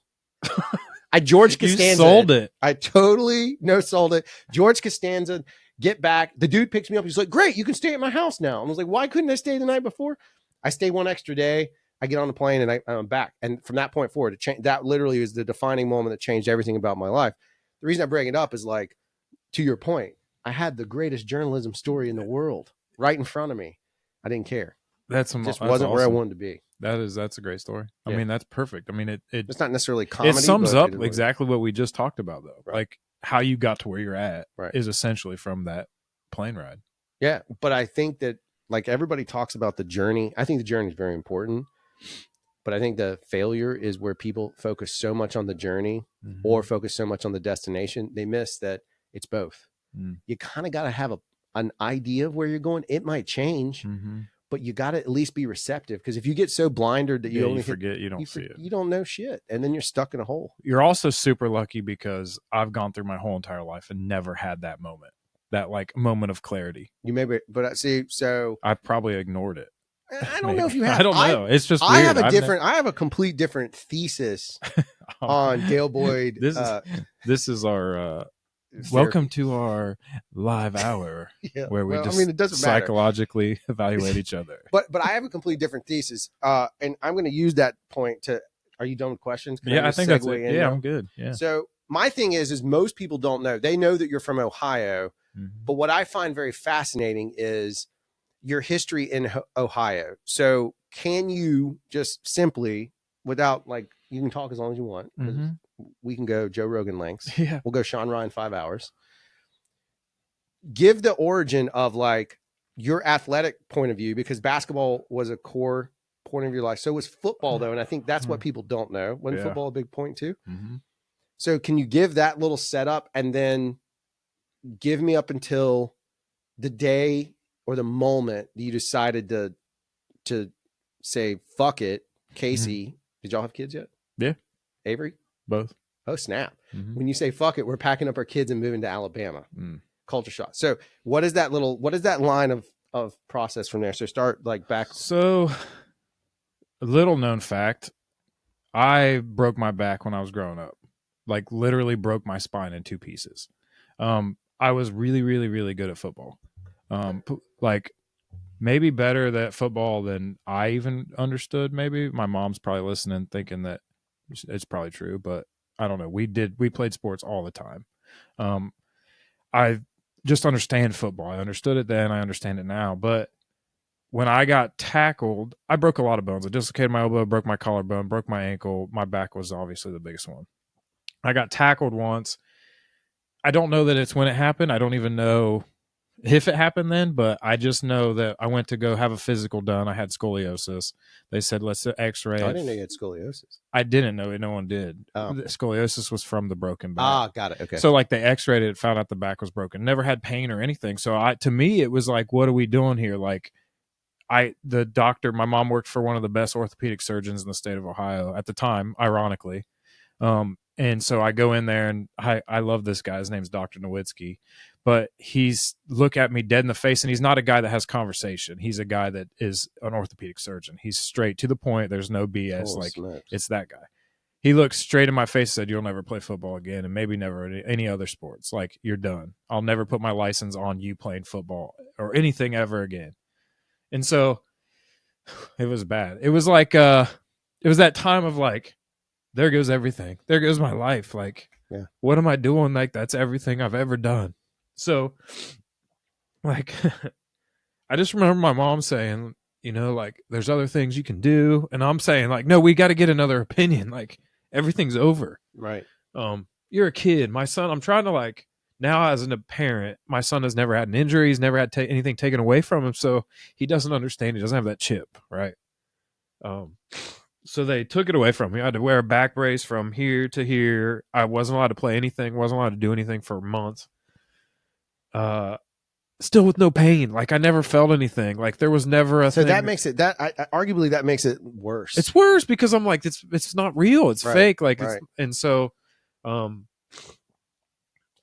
George Costanza. You sold it. I totally sold it. George Costanza, get back. The dude picks me up. He's like, great, you can stay at my house now. And I was like, why couldn't I stay the night before? I stay one extra day. I get on the plane and I'm back. And from that point forward, that literally is the defining moment that changed everything about my life. The reason I bring it up is, like, to your point, I had the greatest journalism story in the world right in front of me. I didn't care. Just wasn't awesome. where I wanted to be. That's a great story. I mean, that's perfect. I mean, it's not necessarily comedy. It sums up exactly what we just talked about, though. Right. Like, how you got to where you're at is essentially from that plane ride. Yeah, but I think that, like, everybody talks about the journey. I think the journey is very important, but I think the failure is where people focus so much on the journey or focus so much on the destination, they miss that it's both. You kind of got to have an idea of where you're going. It might change, but you got to at least be receptive, because if you get so blinded that you only forget, you don't see it. You don't know shit, and then you're stuck in a hole. You're also super lucky, because I've gone through my whole entire life and never had that moment, that like moment of clarity. You maybe, but I see. So I probably ignored it. I don't know if you have. I don't know. It's just I weird. I have a complete different thesis on Dale Boyd. This is our welcome to our live hour where we it doesn't psychologically evaluate each other. But I have a complete different thesis, and I'm going to use that point to. Are you done with questions? I think that's it. Yeah, I'm good. Yeah. So my thing is most people don't know. They know that you're from Ohio, but what I find very fascinating is your history in Ohio. So can you just simply, without, like, you can talk as long as you want. We can go Joe Rogan lengths. Yeah. We'll go Sean Ryan 5 hours. Give the origin of, like, your athletic point of view, because basketball was a core point of your life. So was football, though. And I think that's what people don't know. Wasn't football a big point too? So can you give that little setup and then give me up until the day or the moment that you decided to say, fuck it, Casey. Did y'all have kids yet? Yeah. Avery? Both. Oh, snap. When you say, fuck it, we're packing up our kids and moving to Alabama. Culture shock. So what is that line of process from there? So start, like, back. So little known fact, I broke my back when I was growing up. Like literally broke my spine in two pieces. I was really, really, really good at football. Like maybe better at football than I even understood. Maybe my mom's probably listening, thinking that it's probably true, but I don't know. We played sports all the time. I just understand football. I understood it then. I understand it now. But when I got tackled, I broke a lot of bones. I dislocated my elbow, broke my collarbone, broke my ankle. My back was obviously the biggest one. I got tackled once. I don't know that it's when it happened. I don't even know if it happened then, but I just know that I went to go have a physical done. I had scoliosis. They said, let's x-ray I it. didn't know you had scoliosis. I didn't know it. No one did. Oh. The scoliosis was from the broken back. Got it. Okay. So like they x-rayed it, found out the back was broken. Never had pain or anything. So to me, it was like, what are we doing here? Like the doctor, my mom worked for one of the best orthopedic surgeons in the state of Ohio at the time, ironically. And so I go in there and I love this guy. His name's Dr. Nowitzki, but he's look at me dead in the face. And he's not a guy that has conversation. He's a guy that is an orthopedic surgeon. He's straight to the point. There's no BS. It's that guy. He looked straight in my face and said, you'll never play football again. And maybe never any other sports. Like, you're done. I'll never put my license on you playing football or anything ever again. And so it was bad. It was like, it was that time of like, there goes everything. There goes my life. Like, What am I doing? Like, that's everything I've ever done. So, like, I just remember my mom saying, like, there's other things you can do. And I'm saying, like, no, we got to get another opinion. Like, everything's over. Right. You're a kid. My son, I'm trying to, like, now as a parent, my son has never had an injury. He's never had anything taken away from him. So he doesn't understand. He doesn't have that chip. Right. So they took it away from me. I had to wear a back brace from here to here. I wasn't allowed to play anything, wasn't allowed to do anything for months. Still with no pain. Like, I never felt anything. Like, there was never a thing. That makes it arguably that makes it worse. It's worse because I'm like, it's not real. It's fake. Like, and so, I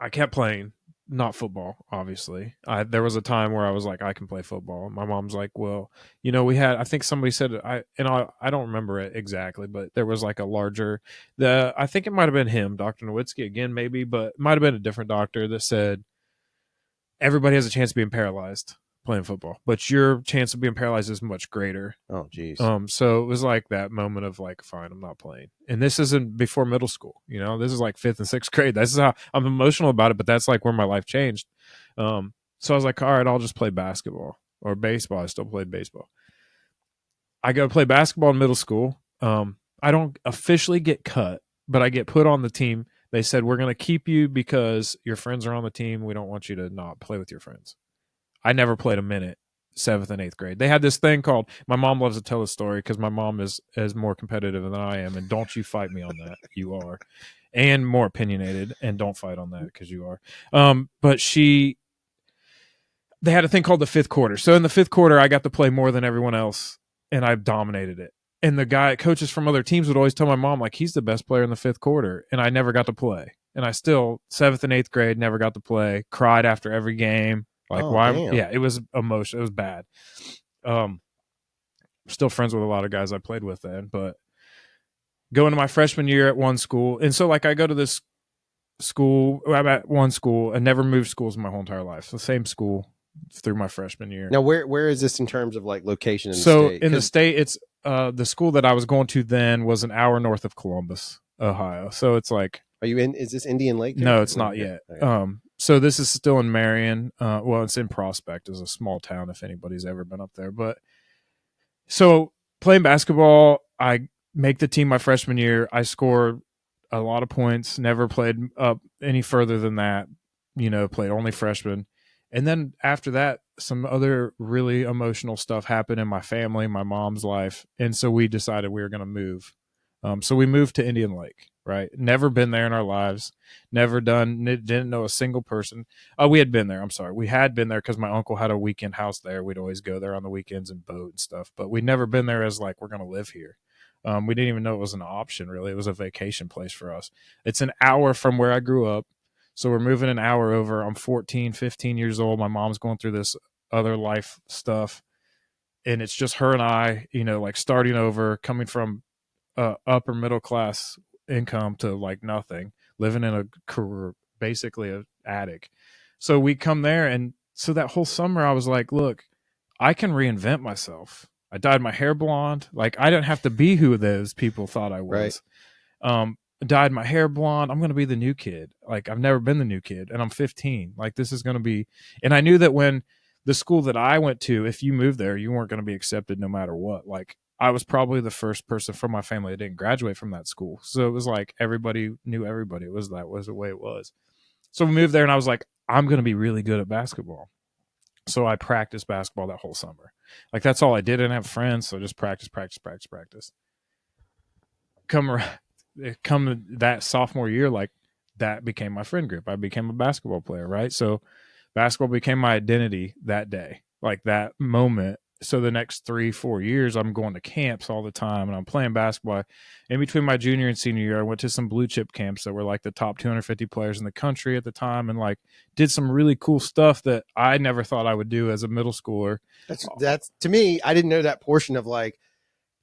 kept playing. Not football, obviously. There was a time where I was like, I can play football. My mom's like, well, I think somebody said it, I don't remember it exactly, but there was like I think it might have been him, Dr. Nowitzki again, maybe, but it might have been a different doctor that said, everybody has a chance of being paralyzed playing football, but your chance of being paralyzed is much greater. Oh, geez. So it was like that moment of like, fine, I'm not playing. And this isn't before middle school, this is like 5th and 6th grade. This is how I'm emotional about it, but that's like where my life changed. So I was like, all right, I'll just play basketball or baseball. I still played baseball. I go play basketball in middle school. I don't officially get cut, but I get put on the team. They said, we're going to keep you because your friends are on the team. We don't want you to not play with your friends. I never played a minute 7th and 8th grade. They had this thing called, my mom loves to tell the story because my mom is more competitive than I am. And don't you fight me on that. You are. And more opinionated. And don't fight on that because you are. But they had a thing called the 5th quarter. So in the 5th quarter, I got to play more than everyone else. And I dominated it. And the coaches from other teams would always tell my mom, like, he's the best player in the 5th quarter. And I never got to play. And I still, 7th and 8th grade, never got to play. Cried after every game. Like, why? Damn. Yeah, it was emotional. It was bad. Still friends with a lot of guys I played with then, but going to my freshman year at one school. And so, like, I go to this school. I'm at one school and never moved schools in my whole entire life. The same school through my freshman year. Now, where is this in terms of, like, location in the state? In the state, it's the school that I was going to then was an hour north of Columbus, Ohio. So it's like. Are you in? Is this Indian Lake? No, it's not yet. Okay. So this is still in Marion. Well, it's in Prospect, is a small town if anybody's ever been up there. But so playing basketball, I make the team my freshman year. I scored a lot of points. Never played up any further than that. Played only freshman. And then after that, some other really emotional stuff happened in my family, my mom's life, and so we decided we were going to move. So we moved to Indian Lake. Right. Never been there in our lives. Never done. Didn't know a single person. We had been there. I'm sorry. We had been there because my uncle had a weekend house there. We'd always go there on the weekends and boat and stuff. But we'd never been there as like, we're going to live here. We didn't even know it was an option, really. It was a vacation place for us. It's an hour from where I grew up. So we're moving an hour over. I'm 14, 15 years old. My mom's going through this other life stuff. and it's just her and I, you know, like starting over, coming from upper middle class income to like nothing, living in a career, basically a attic. So we come there, and so that whole summer I was like, look, I can reinvent myself. I dyed my hair blonde. Like, I didn't have to be who those people thought I was. Right. Dyed my hair blonde. I'm going to be the new kid. Like, I've never been the new kid, and I'm 15. Like, this is going to be, and I knew that when the school that I went to, if you moved there, you weren't going to be accepted no matter what. Like, I was probably the first person from my family that didn't graduate from that school. So it was like everybody knew everybody. That was the way it was. So we moved there, and I was like, I'm going to be really good at basketball. So I practiced basketball that whole summer. Like, that's all I did. I didn't have friends, so just practice. Come that sophomore year, like, that became my friend group. I became a basketball player, right? So basketball became my identity that day, like that moment. So the next 3-4 years, I'm going to camps all the time, and I'm playing basketball. In between my junior and senior year, I went to some blue chip camps that were like the top 250 players in the country at the time, and like did some really cool stuff that I never thought I would do as a middle schooler. That's to me, I didn't know that portion of, like,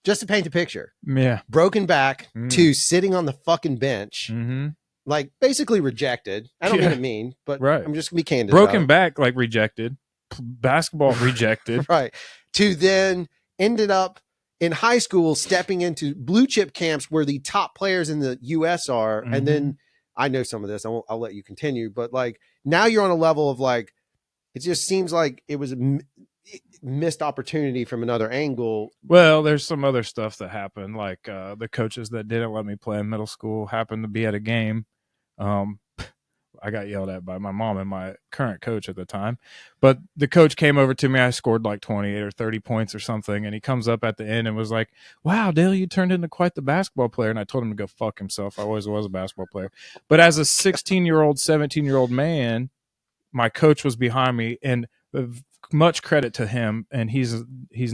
just to paint a picture. Yeah. Broken back to sitting on the fucking bench. Mm-hmm. Like, basically rejected. I don't mean to mean, but right. I'm just gonna be candid. Broken back, like, rejected. Basketball rejected. Right. To then ended up in high school stepping into blue chip camps where the top players in the US are. Mm-hmm. And then I know some of this. I'll let you continue. But like, now you're on a level of, like, it just seems like it was a missed opportunity from another angle. Well, there's some other stuff that happened. Like, the coaches that didn't let me play in middle school happened to be at a game. I got yelled at by my mom and my current coach at the time, but the coach came over to me. I scored like 28 or 30 points or something. And he comes up at the end and was like, wow, Dale, you turned into quite the basketball player. And I told him to go fuck himself. I always was a basketball player. But as a 16-year-old, 17-year-old man, my coach was behind me, and much credit to him. And he's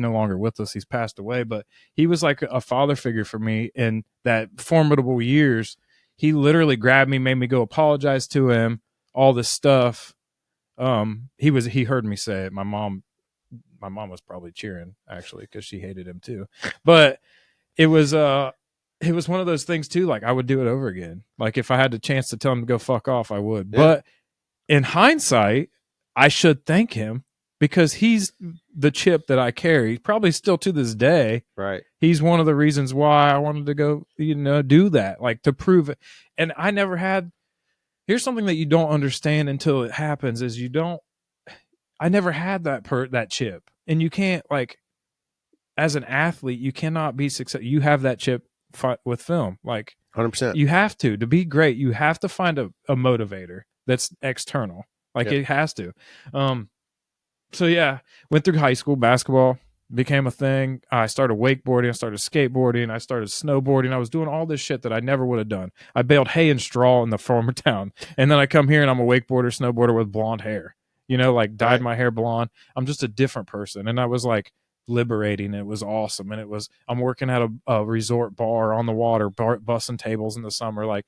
no longer with us. He's passed away, but he was like a father figure for me in that formidable years. He literally grabbed me, made me go apologize to him, all this stuff. He heard me say it. My mom was probably cheering, actually, because she hated him too. But it was one of those things too. Like, I would do it over again. Like, if I had the chance to tell him to go fuck off, I would. Yeah. But in hindsight, I should thank him, because he's the chip that I carry, probably still to this day. Right. He's one of the reasons why I wanted to go, do that, like, to prove it. And I never had, here's something that you don't understand until it happens, is I never had that chip. And you can't, like, as an athlete, you cannot be successful. You have that chip with film, like 100%. You have to be great. You have to find a motivator that's external. Like, It has to. So yeah, went through high school, basketball became a thing. I started wakeboarding, I started skateboarding, I started snowboarding. I was doing all this shit that I never would have done. I baled hay and straw in the former town. And then I come here and I'm a wakeboarder, snowboarder with blonde hair, like dyed my hair blonde. I'm just a different person. And I was like liberating. It was awesome. And I'm working at a resort bar on the water, bussing tables in the summer. Like,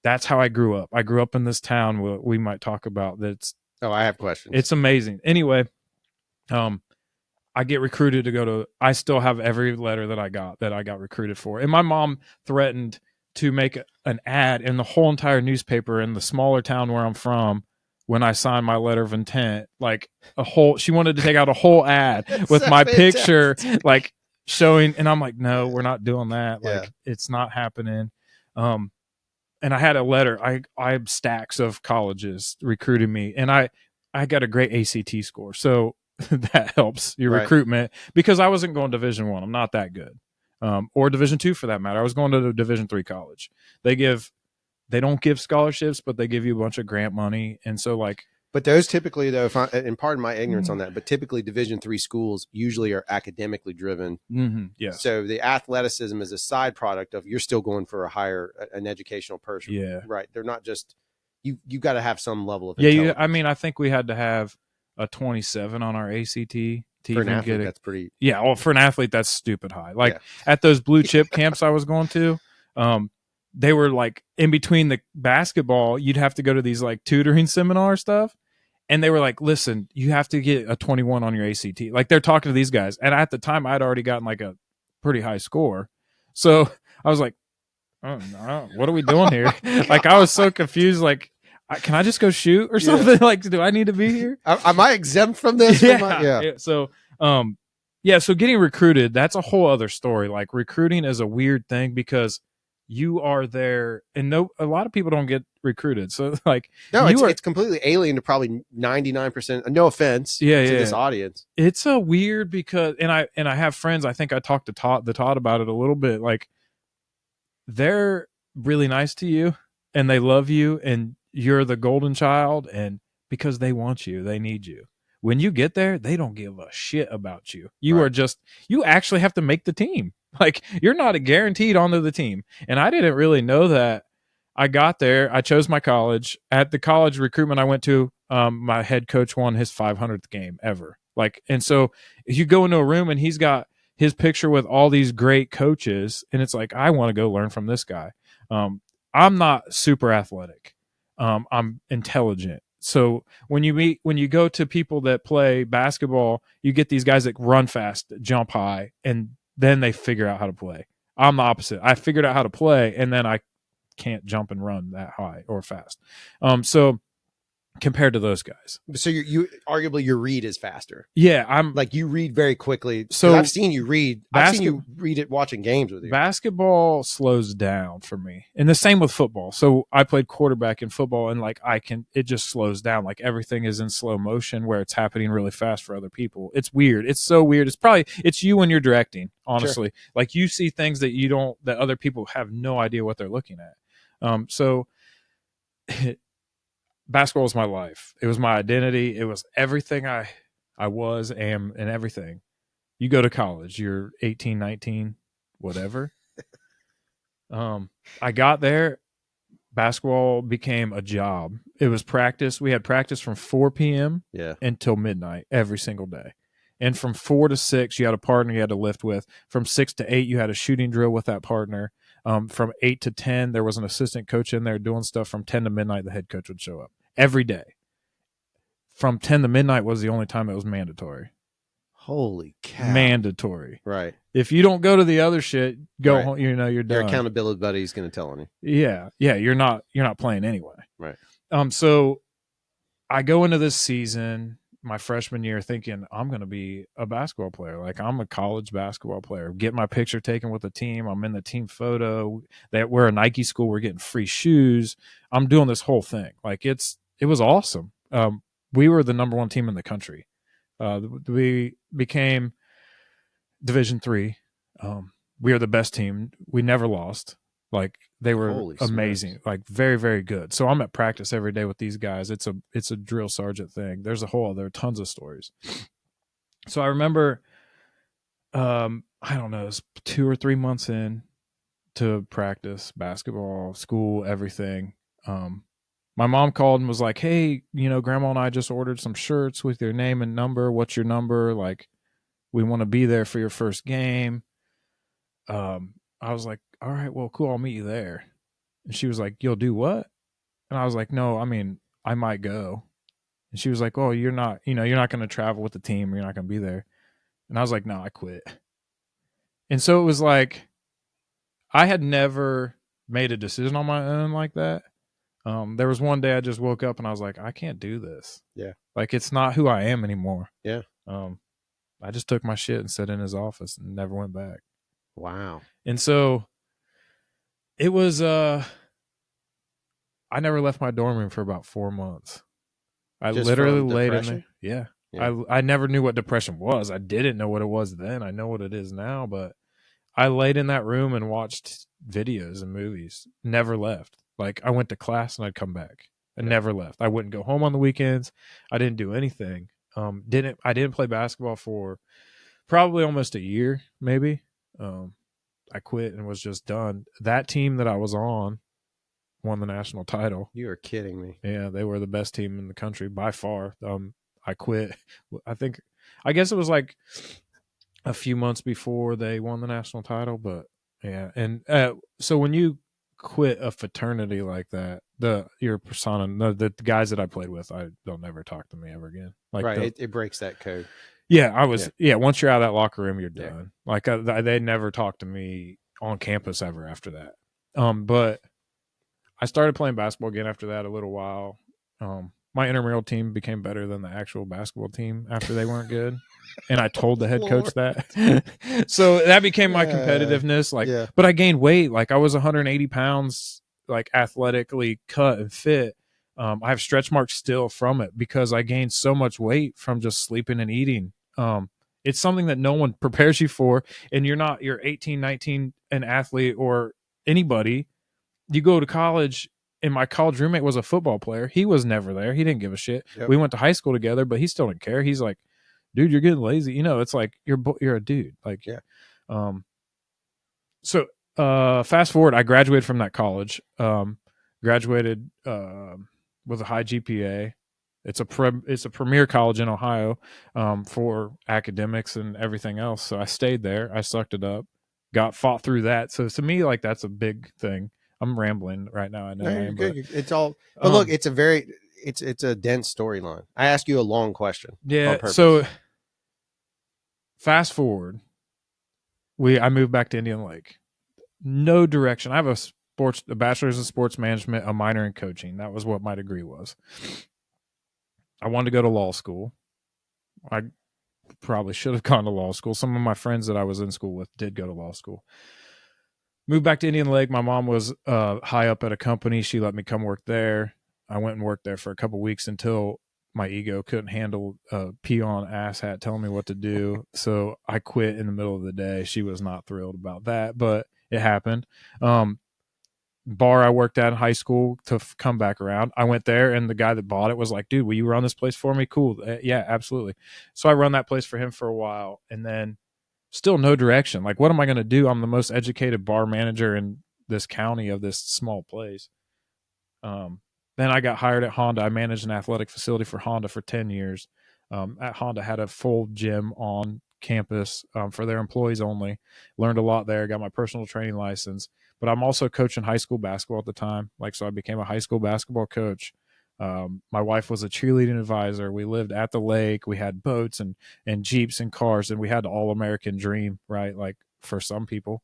that's how I grew up. I grew up in this town we might talk about that's, oh, I have questions. It's amazing. Anyway, I get recruited to go to, I still have every letter that I got recruited for. And my mom threatened to make an ad in the whole entire newspaper in the smaller town where I'm from when I signed my letter of intent. Like, she wanted to take out a whole ad with my picture, like, showing, and I'm like, no, we're not doing that. Like, it's not happening. And I had a letter. I have stacks of colleges recruiting me, and I got a great ACT score, so that helps your recruitment, because I wasn't going Division I. I'm not that good, or Division II for that matter. I was going to the Division III college. They don't give scholarships, but they give you a bunch of grant money, and so, like. But those typically, though, and pardon my ignorance on that, but typically Division III schools usually are academically driven. Mm-hmm, yeah. So the athleticism is a side product of, you're still going for an educational person. Yeah. Right. They're not just, you got to have some level of intelligence. Yeah. I mean, I think we had to have a 27 on our ACT to for an athlete, that's pretty. Yeah. Well, for an athlete, that's stupid high. Like, at those blue chip camps I was going to, they were like in between the basketball, you'd have to go to these like tutoring seminar stuff. And they were like, listen, you have to get a 21 on your ACT. Like they're talking to these guys. And at the time I'd already gotten like a pretty high score. So I was like, oh no, what are we doing here? Like I was so confused. Like, can I just go shoot or something? Like, do I need to be here? Am I exempt from this? Yeah. So, so getting recruited, that's a whole other story. Like recruiting is a weird thing because you are there and a lot of people don't get recruited. So like, it's completely alien to probably 99%. No offense to this audience. It's a weird because, and I have friends, I think I talked to Todd about it a little bit. Like they're really nice to you and they love you and you're the golden child. And because they want you, they need you. When you get there, they don't give a shit about you. You are just, you actually have to make the team. Like you're not a guaranteed onto the team. And I didn't really know that. I got there. I chose my college. At the college recruitment I went to, my head coach won his 500th game ever. Like, and so you go into a room and he's got his picture with all these great coaches. And it's like, I want to go learn from this guy. I'm not super athletic. I'm intelligent. So when you go to people that play basketball, you get these guys that run fast, jump high, and then they figure out how to play. I'm the opposite. I figured out how to play, and then I can't jump and run that high or fast. So compared to those guys. So you arguably your read is faster. Yeah, I'm like you read very quickly. So I've seen you read. I've seen you read it watching games with you. Basketball slows down for me, and the same with football. So I played quarterback in football, and like it just slows down. Like everything is in slow motion where it's happening really fast for other people. It's weird. It's so weird. It's you when you're directing. Honestly, sure. Like you see things that that other people have no idea what they're looking at. So. Basketball was my life. It was my identity. It was everything I am, and everything. You go to college, you're 18, 19, whatever. I got there. Basketball became a job. It was practice. We had practice from 4 p.m. Until midnight every single day. And from 4 to 6, you had a partner you had to lift with. From 6 to 8, you had a shooting drill with that partner. From 8 to 10, there was an assistant coach in there doing stuff. From 10 to midnight, the head coach would show up every day. From 10 to midnight was the only time it was mandatory. Holy cow. Mandatory. Right. If you don't go to the other shit, go home, you're done. Your accountability buddy is going to tell on you. Yeah. Yeah. You're not playing anyway. Right. So I go into this season, my freshman year, thinking I'm going to be a basketball player. Like I'm a college basketball player. Get my picture taken with the team. I'm in the team photo. We're a Nike school. We're getting free shoes. I'm doing this whole thing. Like it was awesome. We were the number 1 team in the country. We became Division III. We are the best team. We never lost. Like they were amazing, like very, very good. So I'm at practice every day with these guys. It's a drill sergeant thing. There are tons of stories. So I remember, I don't know, it was 2 or 3 months in to practice basketball, school, everything. My mom called and was like, hey, Grandma and I just ordered some shirts with your name and number. What's your number? Like, we want to be there for your first game. I was like, all right, well, cool. I'll meet you there. And she was like, you'll do what? And I was like, no, I mean, I might go. And she was like, oh, you're not going to travel with the team. You're not going to be there. And I was like, no, I quit. And so it was like, I had never made a decision on my own like that. There was one day I just woke up and I was like, I can't do this. Yeah. Like, it's not who I am anymore. Yeah. I just took my shit and sat in his office and never went back. Wow. And so it was, I never left my dorm room for about 4 months. I just literally laid in there. Yeah. I never knew what depression was. I didn't know what it was then. I know what it is now, but I laid in that room and watched videos and movies. Never left. Like I went to class and I'd come back. I never left. I wouldn't go home on the weekends. I didn't do anything. I didn't play basketball for probably almost a year, maybe. I quit and was just done. That team that I was on won the national title. You are kidding me. Yeah, they were the best team in the country by far. I quit. I guess it was like a few months before they won the national title, but yeah. And so when you quit a fraternity like that, your persona, the guys that I played with, they'll never talk to me ever again. Like right, it breaks that code. Yeah, once you're out of that locker room, you're done. Yeah. Like they never talked to me on campus ever after that. But I started playing basketball again after that a little while. My intramural team became better than the actual basketball team after they weren't good. And I told the head coach that. So that became my competitiveness. But I gained weight. Like I was 180 pounds, like athletically cut and fit. I have stretch marks still from it because I gained so much weight from just sleeping and eating. It's something that no one prepares you for. And you're 18, 19, an athlete or anybody. You go to college, and my college roommate was a football player. He was never there. He didn't give a shit. Yep. We went to high school together, but he still didn't care. He's like, dude, you're getting lazy. It's like you're a dude. Like, yeah. So fast forward, I graduated from that college. Graduated with a high GPA. It's a premier college in Ohio for academics and everything else. So I stayed there. I sucked it up. Fought through that. So to me, like that's a big thing. I'm rambling right now. I know. No, but, it's all. But look, it's a dense storyline. I ask you a long question. Yeah. So fast forward, I moved back to Indian Lake. No direction. I have a bachelor's in sports management, a minor in coaching. That was what my degree was. I wanted to go to law school. I probably should have gone to law school. Some of my friends that I was in school with did go to law school. Moved back to Indian Lake. My mom was high up at a company. She let me come work there. I went and worked there for a couple of weeks until my ego couldn't handle a peon asshat telling me what to do. So I quit in the middle of the day. She was not thrilled about that, but it happened. Bar I worked at in high school to come back around. I went there, and the guy that bought it was like, dude, will you run this place for me? Cool. Yeah, absolutely. So I run that place for him for a while, and then still no direction. Like, what am I going to do? I'm the most educated bar manager in this county of this small place. Then I got hired at Honda. I managed an athletic facility for Honda for 10 years. At Honda, had a full gym on campus for their employees only. Learned a lot there. Got my personal training license. But I'm also coaching high school basketball at the time. So I became a high school basketball coach. My wife was a cheerleading advisor. We lived at the lake. We had boats and Jeeps and cars, and we had the all-American dream, right? Like for some people.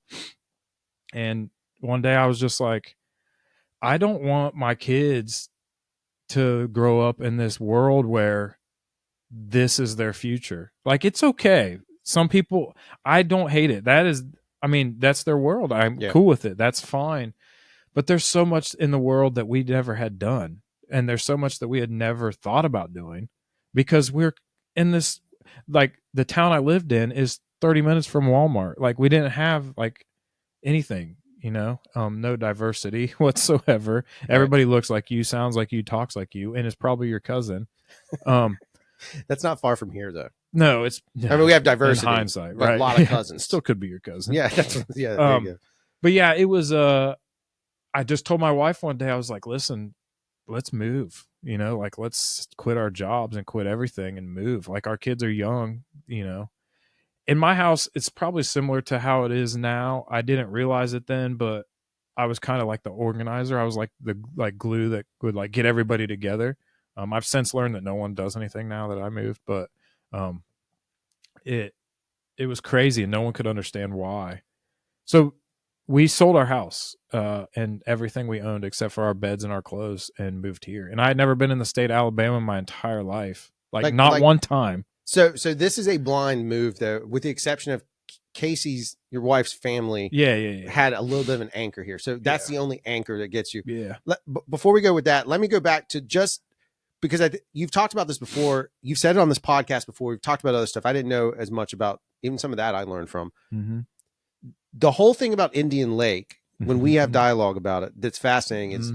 And one day I was just like, I don't want my kids to grow up in this world where this is their future. Like, it's okay. Some people, I don't hate it. That's their world. I'm cool with it. That's fine. But there's so much in the world that we never had done. And there's so much that we had never thought about doing because we're in this, like the town I lived in is 30 minutes from Walmart. Like we didn't have like anything, no diversity whatsoever. Right. Everybody looks like you, sounds like you, talks like you, and it's probably your cousin. That's not far from here though. No, it's. I mean, we have diversity. In hindsight, right? A lot of cousins. Still could be your cousin. Yeah, there you go. But yeah, it was. I just told my wife one day. I was like, "Listen, let's move. Like let's quit our jobs and quit everything and move. Like our kids are young. In my house, it's probably similar to how it is now. I didn't realize it then, but I was kind of like the organizer. I was like the glue that would like get everybody together. I've since learned that no one does anything now that I moved, but it was crazy and no one could understand why. So we sold our house and everything we owned except for our beds and our clothes and moved here. And I had never been in the state of Alabama my entire life, like not one time. So this is a blind move though, with the exception of Casey's, your wife's family. Yeah. Had a little bit of an anchor here. So that's the only anchor that gets you. Yeah. Before we go with that, let me go back to just because you've talked about this before. You've said it on this podcast before. We've talked about other stuff. I didn't know as much about even some of that I learned from. Mm-hmm. The whole thing about Indian Lake, when we have dialogue about it, that's fascinating. Is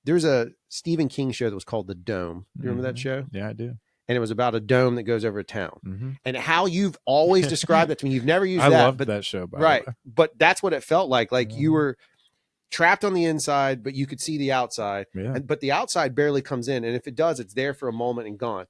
there's a Stephen King show that was called The Dome. You remember that show? Yeah, I do. And it was about a dome that goes over a town. And how you've always described it to me. You've never used that. I loved that show, by the way. But that's what it felt like. Like you were trapped on the inside, but you could see the outside. Yeah. But the outside barely comes in. And if it does, it's there for a moment and gone.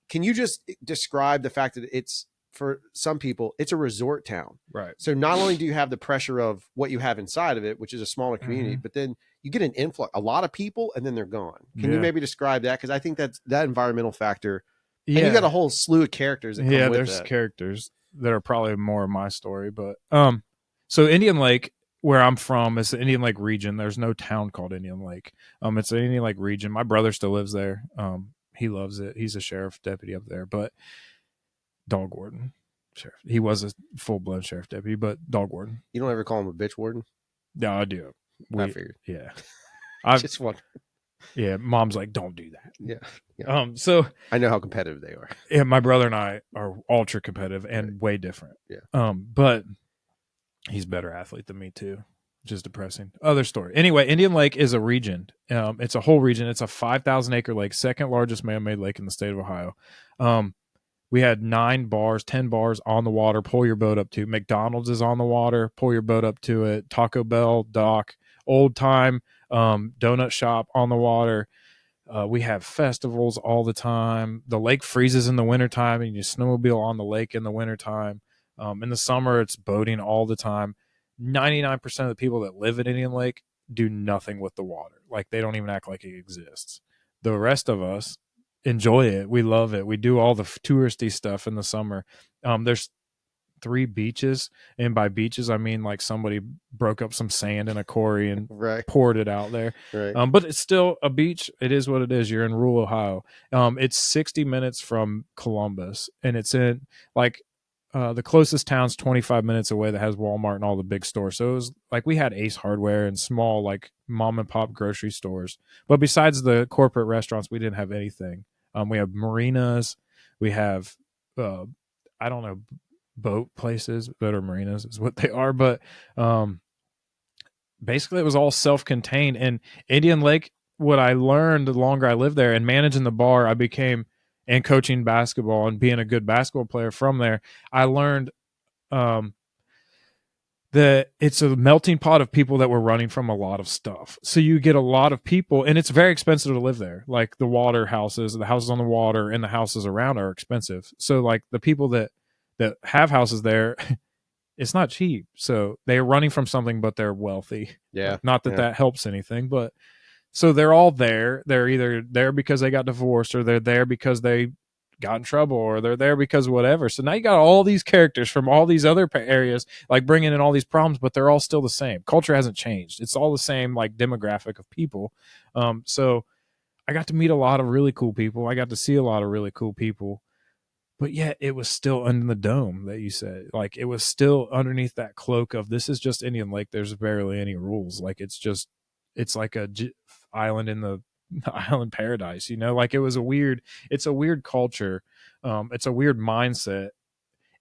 Can you just describe the fact that it's for some people, it's a resort town. Right. So not only do you have the pressure of what you have inside of it, which is a smaller community, but then you get an influx, a lot of people, and then they're gone. Can you maybe describe that? Because I think that's that environmental factor. Yeah. And you got a whole slew of characters that come with there's that. Characters that are probably more of my story. But so Indian Lake, where I'm from, is the Indian Lake region. There's no town called Indian Lake. It's the Indian Lake region. My brother still lives there. He loves it. He's a sheriff deputy up there, but dog warden. Sheriff. He was a full-blown sheriff deputy, but dog warden. You don't ever call him a bitch warden? No, I do. I figured. Yeah. I just wonder. Yeah, mom's like, don't do that. Yeah. So I know how competitive they are. Yeah, my brother and I are ultra competitive and way different. Yeah. But he's a better athlete than me too, which is depressing. Other story. Anyway, Indian Lake is a region. It's a whole region. It's a 5,000 acre lake, second largest man-made lake in the state of Ohio. We had 10 bars on the water, pull your boat up to. McDonald's is on the water, pull your boat up to it. Taco Bell, dock, old time, donut shop on the water. We have festivals all the time. The lake freezes in the wintertime and you snowmobile on the lake in the wintertime. In the summer, it's boating all the time. 99% of the people that live at Indian Lake do nothing with the water. Like, they don't even act like it exists. The rest of us enjoy it. We love it. We do all the touristy stuff in the summer. There's 3 beaches, and by beaches I mean like somebody broke up some sand in a quarry and poured it out there. Right. But it's still a beach. It is what it is. You're in rural Ohio. It's 60 minutes from Columbus, and it's in like the closest town's 25 minutes away that has Walmart and all the big stores. So it was like we had Ace Hardware and small like mom and pop grocery stores, but besides the corporate restaurants, we didn't have anything. We have marinas. We have I don't know, boat places that are marinas is what they are, but basically it was all self-contained. And Indian Lake, what I learned the longer I lived there and managing the bar, I became, and coaching basketball and being a good basketball player from there, I learned that it's a melting pot of people that were running from a lot of stuff. So you get a lot of people, and it's very expensive to live there. Like the water houses, the houses on the water, and the houses around are expensive. So like the people that have houses there, it's not cheap. So they're running from something, but they're wealthy. Yeah. Not that that helps anything, but so they're all there. They're either there because they got divorced, or they're there because they got in trouble, or they're there because whatever. So now you got all these characters from all these other areas, like bringing in all these problems, but they're all still the same. Culture hasn't changed. It's all the same, like demographic of people. So I got to meet a lot of really cool people. I got to see a lot of really cool people, but yet it was still under the dome that you said. Like, it was still underneath that cloak of, this is just Indian Lake. There's barely any rules. Like, it's like a island in the island paradise, you know. Like, it's a weird culture. It's a weird mindset.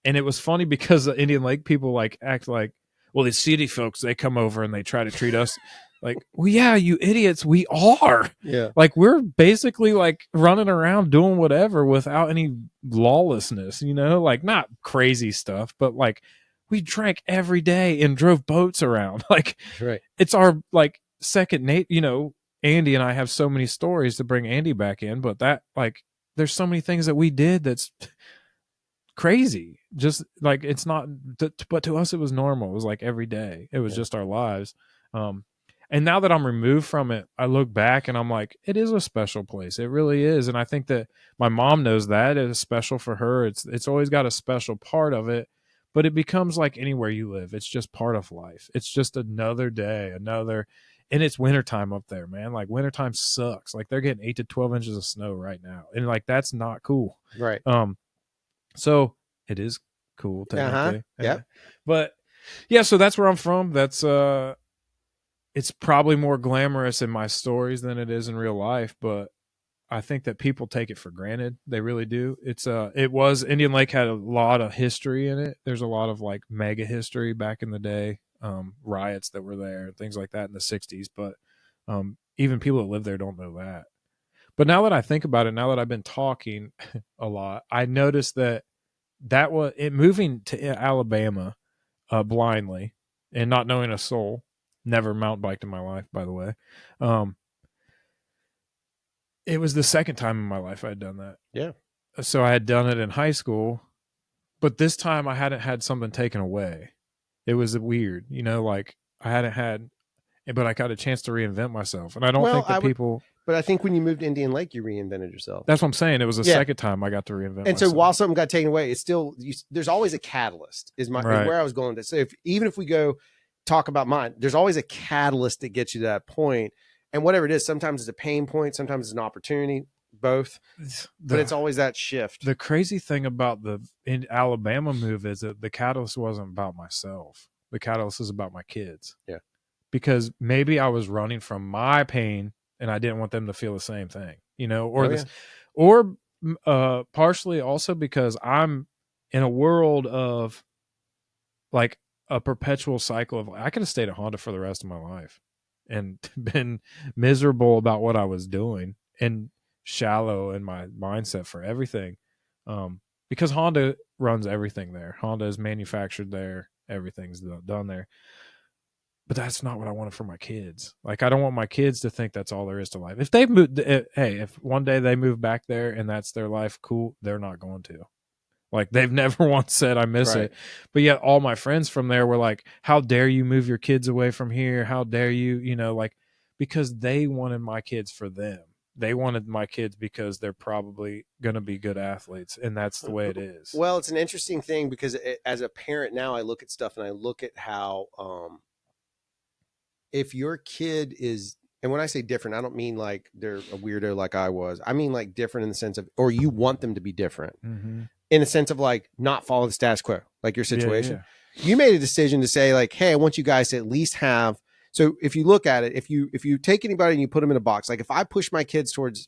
And it was funny because the Indian Lake people like act like, well, the city folks, they come over and they try to treat us like, well, yeah, you idiots, we are. Yeah. Like, we're basically like running around doing whatever without any lawlessness, you know, like not crazy stuff, but like we drank every day and drove boats around. Like, right. It's our like second Nate, you know. Andy and I have so many stories to bring Andy back in, but that, like, there's so many things that we did that's crazy. Just like, it's not, but to us it was normal. It was like every day. It was just our lives. And now that I'm removed from it, I look back and I'm like, it is a special place. It really is. And I think that my mom knows that it is special for her. It's always got a special part of it, but it becomes like anywhere you live. It's just part of life. It's just another day, and it's wintertime up there, man. Like, wintertime sucks. Like, they're getting 8 to 12 inches of snow right now. And like, that's not cool. Right. So it is cool technically. Yeah. But yeah, so that's where I'm from. That's it's probably more glamorous in my stories than it is in real life, but I think that people take it for granted. They really do. Indian Lake had a lot of history in it. There's a lot of like mega history back in the day, riots that were there, things like that in the 60s. But even people that live there don't know that. But now that I think about it, now that I've been talking a lot, I noticed that was it, moving to Alabama blindly and not knowing a soul. Never mountain biked in my life, by the way. It was the second time in my life I had done that. Yeah. So I had done it in high school, but this time I hadn't had something taken away. It was weird, like I hadn't had, but I got a chance to reinvent myself. And I don't think that people. But I think when you moved to Indian Lake, you reinvented yourself. That's what I'm saying. It was the second time I got to reinvent myself. So while something got taken away, it's still, there's always a catalyst is where I was going to say. Even if we go talk about mine, there's always a catalyst that gets you to that point. And whatever it is, sometimes it's a pain point, sometimes it's an opportunity, both. But it's always that shift. The crazy thing about the Alabama move is that the catalyst wasn't about myself. The catalyst is about my kids. Yeah. Because maybe I was running from my pain and I didn't want them to feel the same thing, or partially also because I'm in a world of like a perpetual cycle of, I could have stayed at Honda for the rest of my life and been miserable about what I was doing and shallow in my mindset for everything. Because Honda runs everything there. Honda is manufactured there. Everything's done there. But that's not what I wanted for my kids. Like, I don't want my kids to think that's all there is to life. If they moved, if one day they move back there and that's their life, cool. They're not going to. Like, they've never once said, I miss it. But yet all my friends from there were like, how dare you move your kids away from here? How dare you, because they wanted my kids for them. They wanted my kids because they're probably going to be good athletes. And that's the way it is. Well, it's an interesting thing because as a parent now, I look at stuff and I look at how, if your kid is, and when I say different, I don't mean like they're a weirdo like I was. I mean like different in the sense of, or you want them to be different in a sense of like not follow the status quo, like your situation. Yeah. You made a decision to say like, hey, I want you guys to at least have. So if you look at it, if you take anybody and you put them in a box, like if I push my kids towards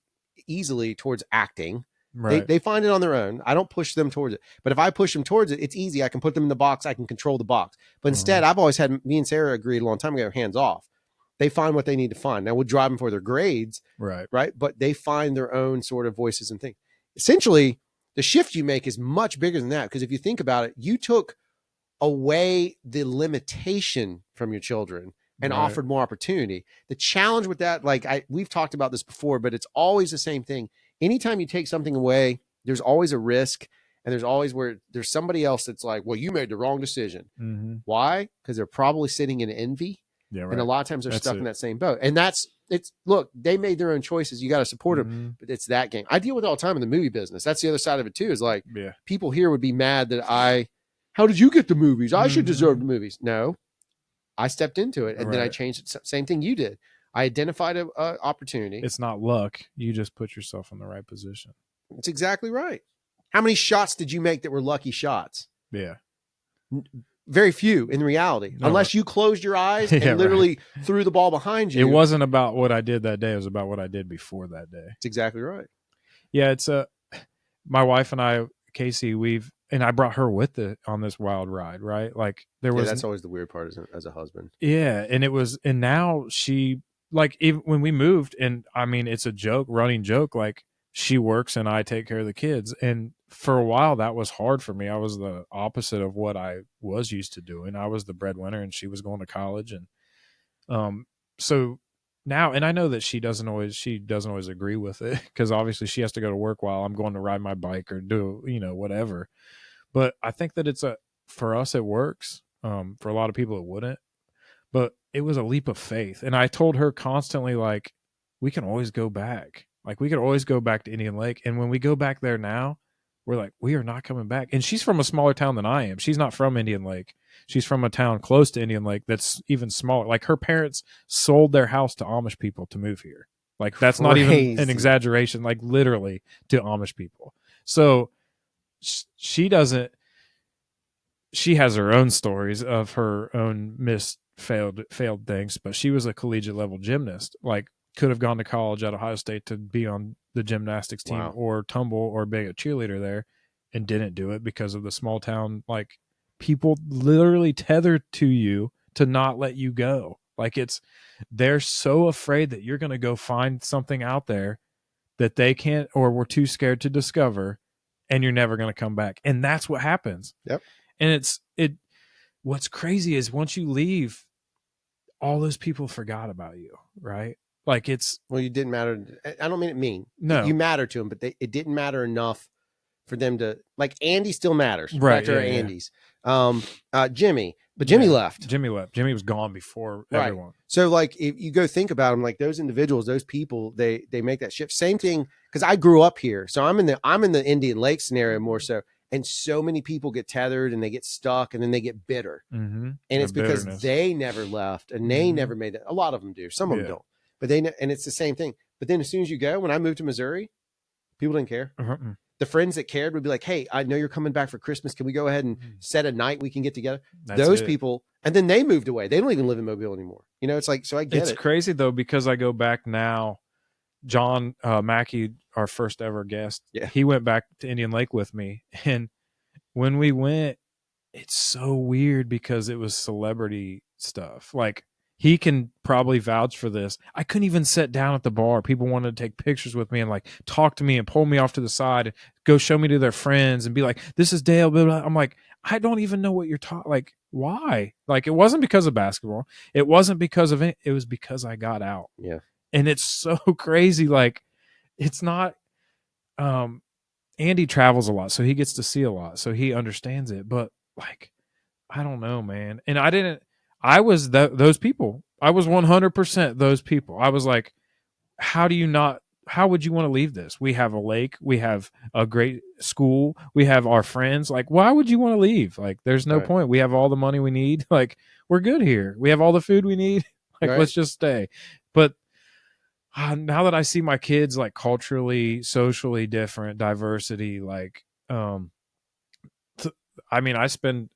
acting, they find it on their own. I don't push them towards it. But if I push them towards it, it's easy. I can put them in the box. I can control the box. But instead, I've always had, me and Sarah agreed a long time ago, hands off. They find what they need to find. Now we'll drive them for their grades. Right. But they find their own sort of voices and things. Essentially, the shift you make is much bigger than that. Because if you think about it, you took away the limitation from your children and offered more opportunity. The challenge with that, we've talked about this before, but it's always the same thing. Anytime you take something away, there's always a risk, and there's always where there's somebody else that's like, well, you made the wrong decision. Why? Because they're probably sitting in envy. Yeah, right. And a lot of times they're stuck in that same boat. And look, they made their own choices. You got to support them, but it's that game. I deal with it all the time in the movie business. That's the other side of it too, is like people here would be mad that how did you get the movies? I should deserve the movies. No, I stepped into it and then I changed it. Same thing you did. I identified an opportunity. It's not luck. You just put yourself in the right position. That's exactly right. How many shots did you make that were lucky shots? Yeah. Very few in reality, unless you closed your eyes and literally threw the ball behind you. It wasn't about what I did that day. It was about what I did before that day. That's exactly right. Yeah. It's my wife and I, Casey, and I brought her with it on this wild ride, right? Like there was, that's always the weird part as a husband. Yeah. And now she, like, even when we moved, and I mean, it's a running joke, like she works and I take care of the kids. And for a while that was hard for me. I was the opposite of what I was used to doing. I was the breadwinner and she was going to college. And so now, and I know that she doesn't always agree with it, because obviously she has to go to work while I'm going to ride my bike or do, whatever. But I think that for us, it works. For a lot of people, it wouldn't. But it was a leap of faith. And I told her constantly, like, we can always go back. Like, we could always go back to Indian Lake. And when we go back there now, we're like, we are not coming back. And she's from a smaller town than I am. She's not from Indian Lake. She's from a town close to Indian Lake that's even smaller. Like, her parents sold their house to Amish people to move here. Like, that's not even an exaggeration, like literally to Amish people. So she has her own stories of her own failed things, but she was a collegiate level gymnast. Like, could have gone to college at Ohio State to be on the gymnastics team or tumble or be a cheerleader there, and didn't do it because of the small town. Like, people literally tethered to you to not let you go. Like, they're so afraid that you're going to go find something out there that they can't, or were too scared to discover, and you're never going to come back. And that's what happens. Yep. And what's crazy is once you leave, all those people forgot about you, right? Like, you didn't matter. I don't mean it mean. No, you matter to them, but it didn't matter enough for them to like. Andy still matters, Right, back to our yeah, yeah. Andys. Jimmy, but Jimmy left. Jimmy left. Jimmy was gone before Right. everyone. So like if you go think about them, like those individuals, those people, they make that shift. Same thing, because I grew up here, so I'm in the Indian Lake scenario more so, and so many people get tethered and they get stuck and then they get bitter, Mm-hmm. and it's because they never left and they never made it. A lot of them do, some of them don't, but and it's the same thing. But then as soon as you go, when I moved to Missouri, people didn't care. Uh-huh. The friends that cared would be like, hey, I know you're coming back for Christmas. Can we go ahead and set a night we can get together? Those people. And then they moved away. They don't even live in Mobile anymore. You know, it's like, so I get it. It's crazy though, because I go back now. John Mackey, our first ever guest, he went back to Indian Lake with me. And when we went, it's so weird because it was celebrity stuff. Like, he can probably vouch for this. I couldn't even sit down at the bar. People wanted to take pictures with me and like talk to me and pull me off to the side and go show me to their friends and be like, this is Dale. Blah, blah. I'm like, I don't even know what you're talking. Like, why? Like, it wasn't because of basketball. It wasn't because of it. It was because I got out. Yeah. And it's so crazy. Like, it's not, Andy travels a lot, so he gets to see a lot. So he understands it. But like, I don't know, man. And I was those people. I was 100% those people. I was like, how would you want to leave this? We have a lake. We have a great school. We have our friends. Like, why would you want to leave? Like, there's no point. We have all the money we need. Like, we're good here. We have all the food we need. Like, let's just stay. But now that I see my kids like culturally, socially different, diversity, like, I mean, I spend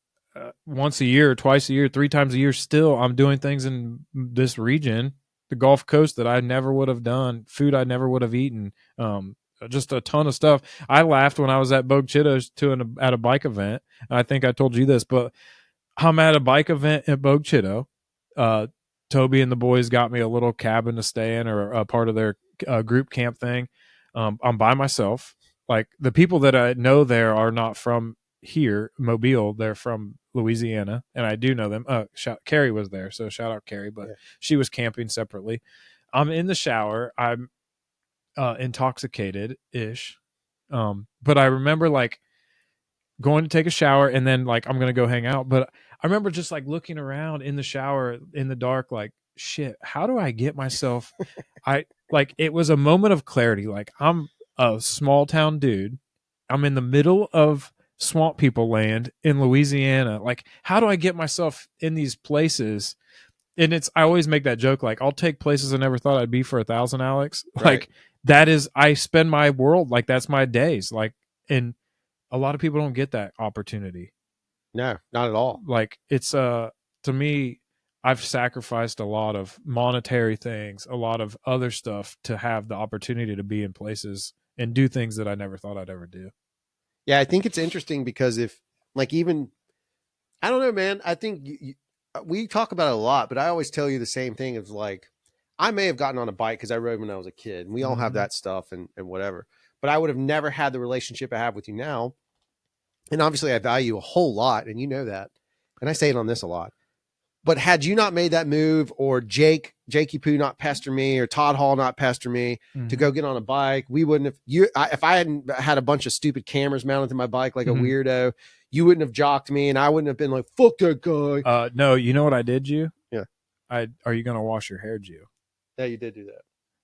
once a year, twice a year, 3 times a year. Still, I'm doing things in this region, the Gulf Coast, that I never would have done, food I never would have eaten, just a ton of stuff. I laughed when I was at Bogue Chitto's at a bike event. I think I told you this, but I'm at a bike event at Bogue Chitto. Toby and the boys got me a little cabin to stay in, or a part of their group camp thing. I'm by myself. Like, the people that I know there are not from here, Mobile. They're from Louisiana, and I do know them. Carrie was there, so shout out Carrie, but she was camping separately. I'm in the shower. I'm intoxicated ish, but I remember like going to take a shower, and then like I'm gonna go hang out. But I remember just like looking around in the shower in the dark, like, shit, how do I get myself? It was a moment of clarity. Like, I'm a small town dude. I'm in the middle of swamp people land in Louisiana. Like, how do I get myself in these places? And I always make that joke, like, I'll take places I never thought I'd be for 1,000, Alex. Right. Like, that is, I spend my world, like, that's my days. Like, and a lot of people don't get that opportunity. No, not at all. Like, it's, to me, I've sacrificed a lot of monetary things, a lot of other stuff to have the opportunity to be in places and do things that I never thought I'd ever do. Yeah, I think it's interesting because if, like, even, I don't know, man, I think we talk about it a lot, but I always tell you the same thing of like, I may have gotten on a bike because I rode when I was a kid, and we all have that stuff and whatever, but I would have never had the relationship I have with you now. And obviously I value a whole lot, and you know that. And I say it on this a lot. But had you not made that move, or Jakey Poo not pester me, or Todd Hall not pester me to go get on a bike, we wouldn't have, if I hadn't had a bunch of stupid cameras mounted to my bike like a weirdo, you wouldn't have jocked me, and I wouldn't have been like, fuck that guy. No, you know what I did, Jew? Yeah. Are you going to wash your hair, Jew? Yeah, you did do that.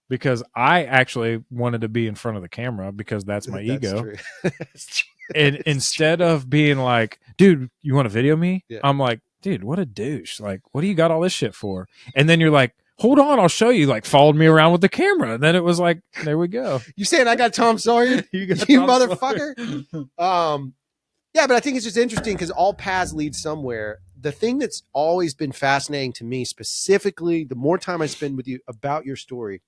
Because I actually wanted to be in front of the camera because that's my ego. True. That's true. And instead of being like, dude, you want to video me? Yeah. I'm like, dude, what a douche. Like, what do you got all this shit for? And then you're like, hold on, I'll show you. Like, followed me around with the camera. And then it was like, there we go. You saying I got Tom Sawyer? you motherfucker. Yeah, but I think it's just interesting because all paths lead somewhere. The thing that's always been fascinating to me, specifically, the more time I spend with you about your story,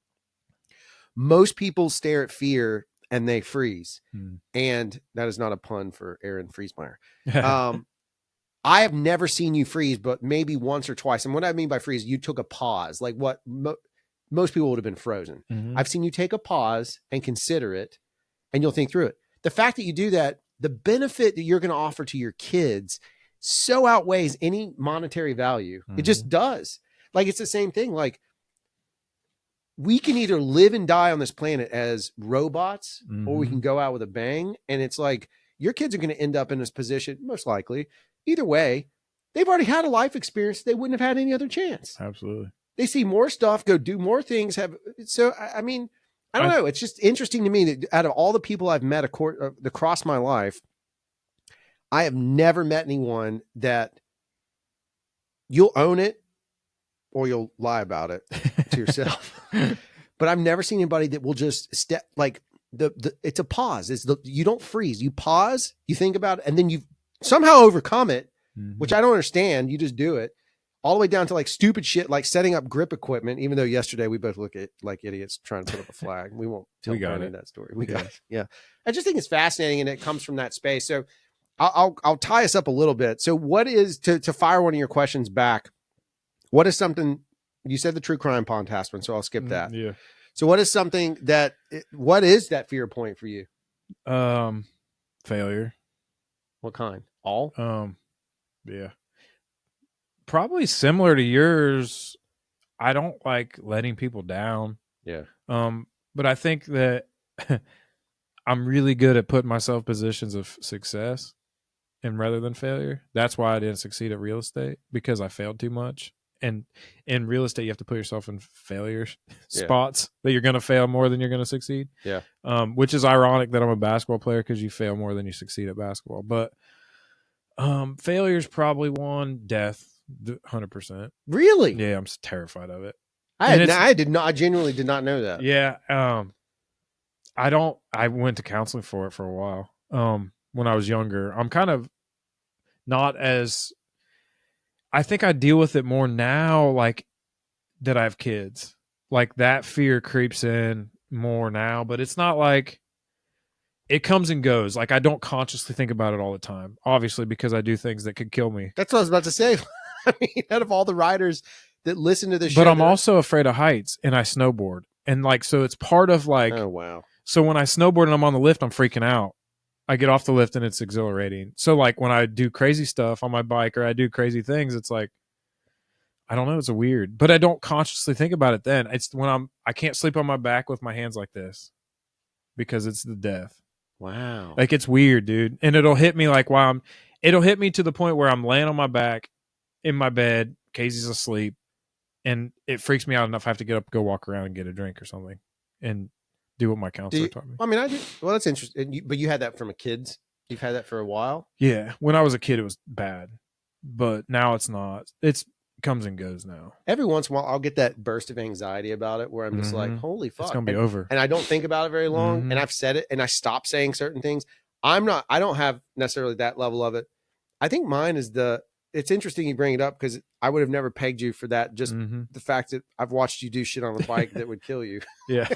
most people stare at fear and they freeze. And that is not a pun for Aaron Friesmeyer. I have never seen you freeze, but maybe once or twice. And what I mean by freeze, you took a pause, like what most people would have been frozen. I've seen you take a pause and consider it, and you'll think through it. The fact that you do that, the benefit that you're going to offer to your kids so outweighs any monetary value. It just does. Like, it's the same thing. Like, we can either live and die on this planet as robots, or we can go out with a bang. And it's like, your kids are going to end up in this position, most likely. Either way, they've already had a life experience. They wouldn't have had any other chance. Absolutely. They see more stuff, go do more things. So, I mean, I don't know. It's just interesting to me that out of all the people I've met across my life, I have never met anyone that you'll own it or you'll lie about it to yourself. But I've never seen anybody that will just step like it's a pause. You don't freeze. You pause, you think about it, and then you somehow overcome it, which I don't understand. You just do it all the way down to like stupid shit, like setting up grip equipment, even though yesterday we both look at like idiots trying to put up a flag. We won't tell Brandon that story. We got it. Yeah. I just think it's fascinating and it comes from that space. So I'll tie us up a little bit. So what is to fire one of your questions back? What is something you said the true crime podcast one, so I'll skip that. Yeah. So what is something what is that fear point for you? Failure. What kind? All? Yeah. Probably similar to yours. I don't like letting people down. Yeah. But I think that I'm really good at putting myself in positions of success and rather than failure. That's why I didn't succeed at real estate, because I failed too much. And in real estate, you have to put yourself in failure spots that you're going to fail more than you're going to succeed. Yeah. Which is ironic that I'm a basketball player, because you fail more than you succeed at basketball. But failure is probably one. Death, 100%. Really? Yeah, I'm terrified of it. I genuinely did not know that. Yeah. I went to counseling for it for a while. When I was younger, I'm kind of not as, I think I deal with it more now, like that I have kids, like that fear creeps in more now, but it's not like it comes and goes. Like I don't consciously think about it all the time, obviously, because I do things that could kill me. That's what I was about to say. I mean, out of all the riders that listen to the show, but I'm also afraid of heights, and I snowboard, and like, so it's part of like, oh wow. So when I snowboard and I'm on the lift, I'm freaking out. I get off the lift and it's exhilarating. So like when I do crazy stuff on my bike or I do crazy things, it's like, I don't know, it's a weird, but I don't consciously think about it then. It's when I can't sleep on my back with my hands like this because it's the death. Wow. Like it's weird, dude. And it'll hit me like while it'll hit me to the point where I'm laying on my back in my bed, Casey's asleep, and it freaks me out enough I have to get up, go walk around and get a drink or something and do what my counselor taught me. I mean, well, that's interesting. But you had that from a kid? You've had that for a while? Yeah. When I was a kid, it was bad, but now it's not. It comes and goes now. Every once in a while, I'll get that burst of anxiety about it where I'm just like, holy fuck. It's going to be over. And I don't think about it very long. And I've said it and I stop saying certain things. I don't have necessarily that level of it. I think mine is it's interesting you bring it up because I would have never pegged you for that. Just the fact that I've watched you do shit on the bike that would kill you. Yeah.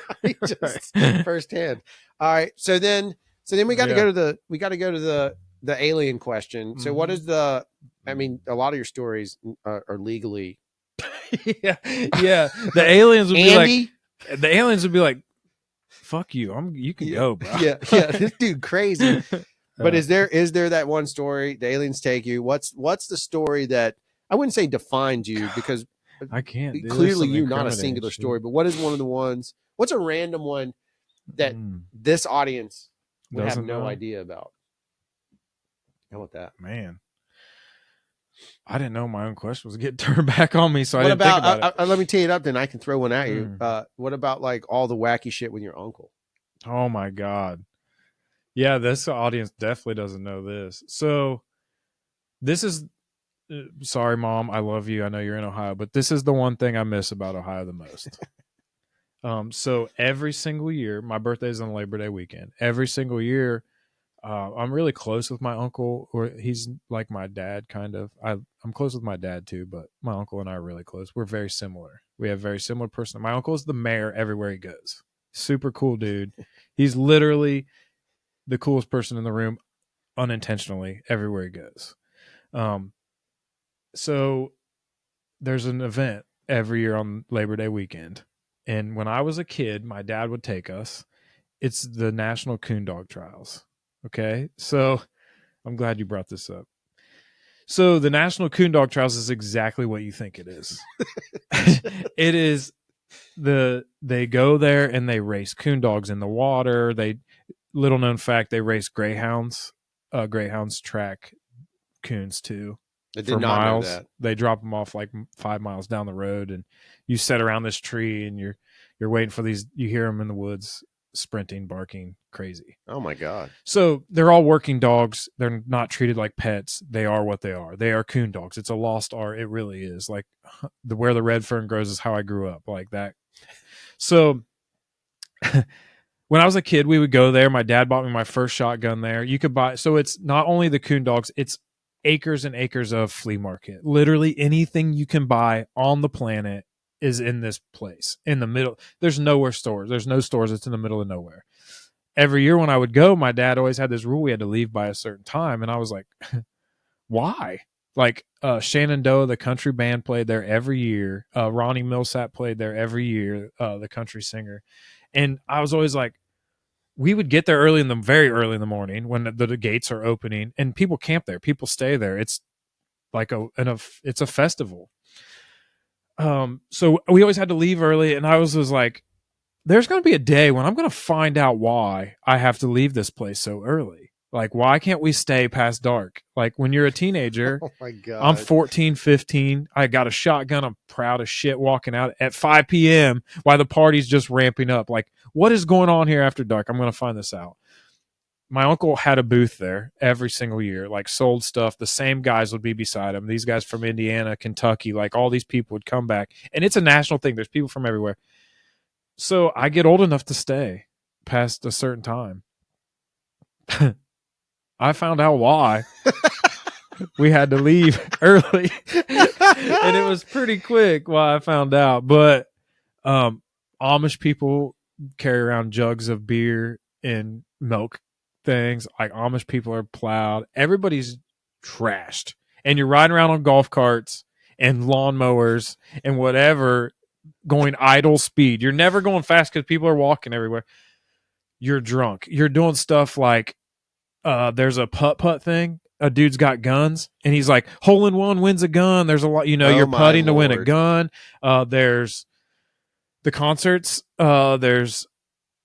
Just firsthand. All right. So then we got to go to the alien question. So what is I mean, a lot of your stories are legally. Yeah. The aliens would be like, fuck you. You can go, bro. Yeah. This dude crazy. But is there that one story, the aliens take you? What's the story that I wouldn't say defined you, because I can't. Clearly you're not a singular story, but what is one of the ones? What's a random one that this audience would have no idea about? How about that? Man, I didn't know my own question was getting turned back on me, so I didn't think about it. Let me tee it up, then I can throw one at you. What about like all the wacky shit with your uncle? Oh my God. Yeah, this audience definitely doesn't know this. So this is, sorry, Mom, I love you. I know you're in Ohio, but this is the one thing I miss about Ohio the most. So every single year, my birthday is on Labor Day weekend. Every single year, I'm really close with my uncle, or he's like my dad, kind of. I'm close with my dad too, but my uncle and I are really close. We're very similar. We have very similar person. My uncle is the mayor everywhere he goes. Super cool dude. He's literally the coolest person in the room, unintentionally, everywhere he goes. So there's an event every year on Labor Day weekend. And when I was a kid, my dad would take us. It's the National Coon Dog Trials. Okay. So I'm glad you brought this up. So the National Coon Dog Trials is exactly what you think it is. It is they go there and they race coon dogs in the water. Little known fact, they race greyhounds. Greyhounds track coons too. I did for not miles. know that. They drop them off like 5 miles down the road, and you sit around this tree and you're waiting for these. You hear them in the woods sprinting, barking, crazy. Oh my God. So they're all working dogs. They're not treated like pets. They are what they are. They are coon dogs. It's a lost art. It really is. Like where the red fern grows is how I grew up, like that. So when I was a kid, we would go there. My dad bought me my first shotgun there. You could buy, so it's not only the coon dogs, it's acres and acres of flea market. Literally anything you can buy on the planet is in this place in the middle. There's nowhere stores. There's no stores. It's in the middle of nowhere. Every year when I would go, my dad always had this rule we had to leave by a certain time. And I was like, why? Like Shenandoah, the country band, played there every year. Ronnie Millsap played there every year, the country singer. And I was always like, we would get there very early in the morning when the gates are opening, and people camp there. People stay there. It's like it's a festival. So we always had to leave early, and I was like, there's going to be a day when I'm going to find out why I have to leave this place so early. Like, why can't we stay past dark? Like when you're a teenager, Oh my God. I'm 14, 15. I got a shotgun. I'm proud as shit walking out at 5 p.m. while the party's just ramping up. Like, what is going on here after dark? I'm going to find this out. My uncle had a booth there every single year, like sold stuff. The same guys would be beside him. These guys from Indiana, Kentucky, like all these people would come back. And it's a national thing. There's people from everywhere. So I get old enough to stay past a certain time. I found out why we had to leave early. And it was pretty quick why I found out. But Amish people carry around jugs of beer and milk things. Like Amish people are plowed. Everybody's trashed. And you're riding around on golf carts and lawnmowers and whatever, going idle speed. You're never going fast because people are walking everywhere. You're drunk. You're doing stuff like there's a putt-putt thing. A dude's got guns, and he's like, hole in one wins a gun. There's a lot, you're putting to win a gun. There's the concerts. There's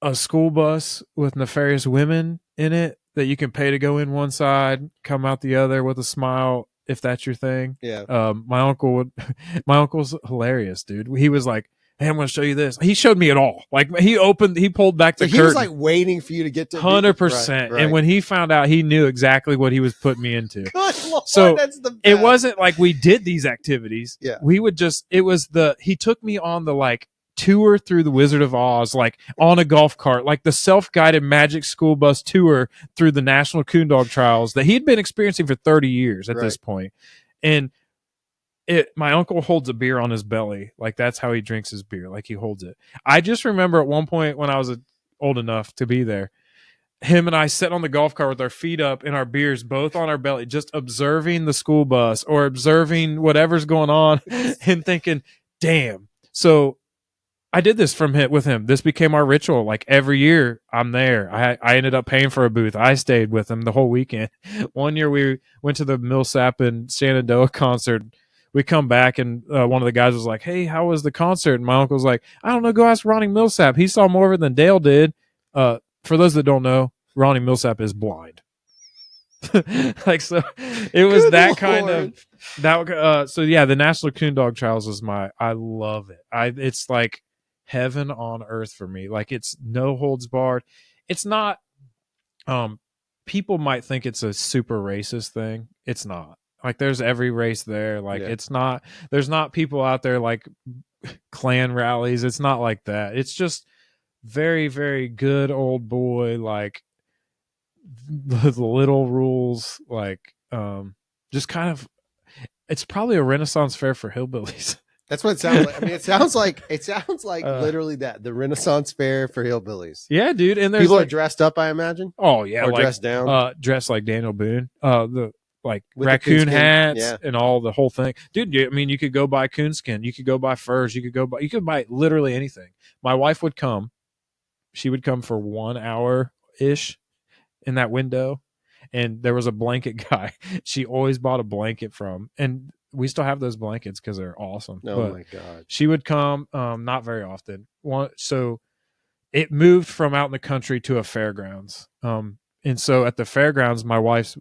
a school bus with nefarious women in it that you can pay to go in one side, come out the other with a smile, if that's your thing. Yeah. My uncle's hilarious, dude. He was like, hey, I'm going to show you this. He showed me it all. Like he pulled back the curtain. He was like waiting for you to get to 100%. Right. And when he found out, he knew exactly what he was putting me into. Good Lord, so that's the best. It wasn't like we did these activities. Yeah. He took me on the like tour through the Wizard of Oz, like on a golf cart, like the self-guided magic school bus tour through the National Coon Dog Trials that he'd been experiencing for 30 years at this point. And my uncle holds a beer on his belly. Like that's how he drinks his beer. Like he holds it. I just remember at one point when I was old enough to be there, him and I sat on the golf cart with our feet up and our beers both on our belly, just observing the school bus or observing whatever's going on and thinking, damn. So I did this with him. This became our ritual. Like every year I'm there. I ended up paying for a booth. I stayed with him the whole weekend. One year we went to the Millsap and Shenandoah concert. We come back and one of the guys was like, hey, how was the concert? And my uncle's like, I don't know. Go ask Ronnie Millsap. He saw more of it than Dale did. For those that don't know, Ronnie Millsap is blind. Like, so it was Good that Lord. Kind of that. So yeah, the National Coon Dog Trials is I love it. It's like heaven on earth for me. Like it's no holds barred. It's not, people might think it's a super racist thing. It's not. Like there's every race there. Like It's not, there's not people out there like Klan rallies. It's not like that. It's just very, very good old boy, like the little rules, like just kind of, it's probably a Renaissance fair for hillbillies. That's what it sounds like. I mean, it sounds like literally that, the Renaissance fair for hillbillies. Yeah, dude. And there's people are dressed up, I imagine. Oh yeah, or like, dressed down, dressed like Daniel Boone. Like with raccoon hats and the whole thing, dude. I mean, you could go buy coonskin, you could go buy furs, you could buy literally anything. My wife would come. She would come for 1 hour ish in that window, and there was a blanket guy she always bought a blanket from, and we still have those blankets because they're awesome. Oh but my God. she would come, not very often. So it moved from out in the country to a fairgrounds. And so at the fairgrounds, my wife's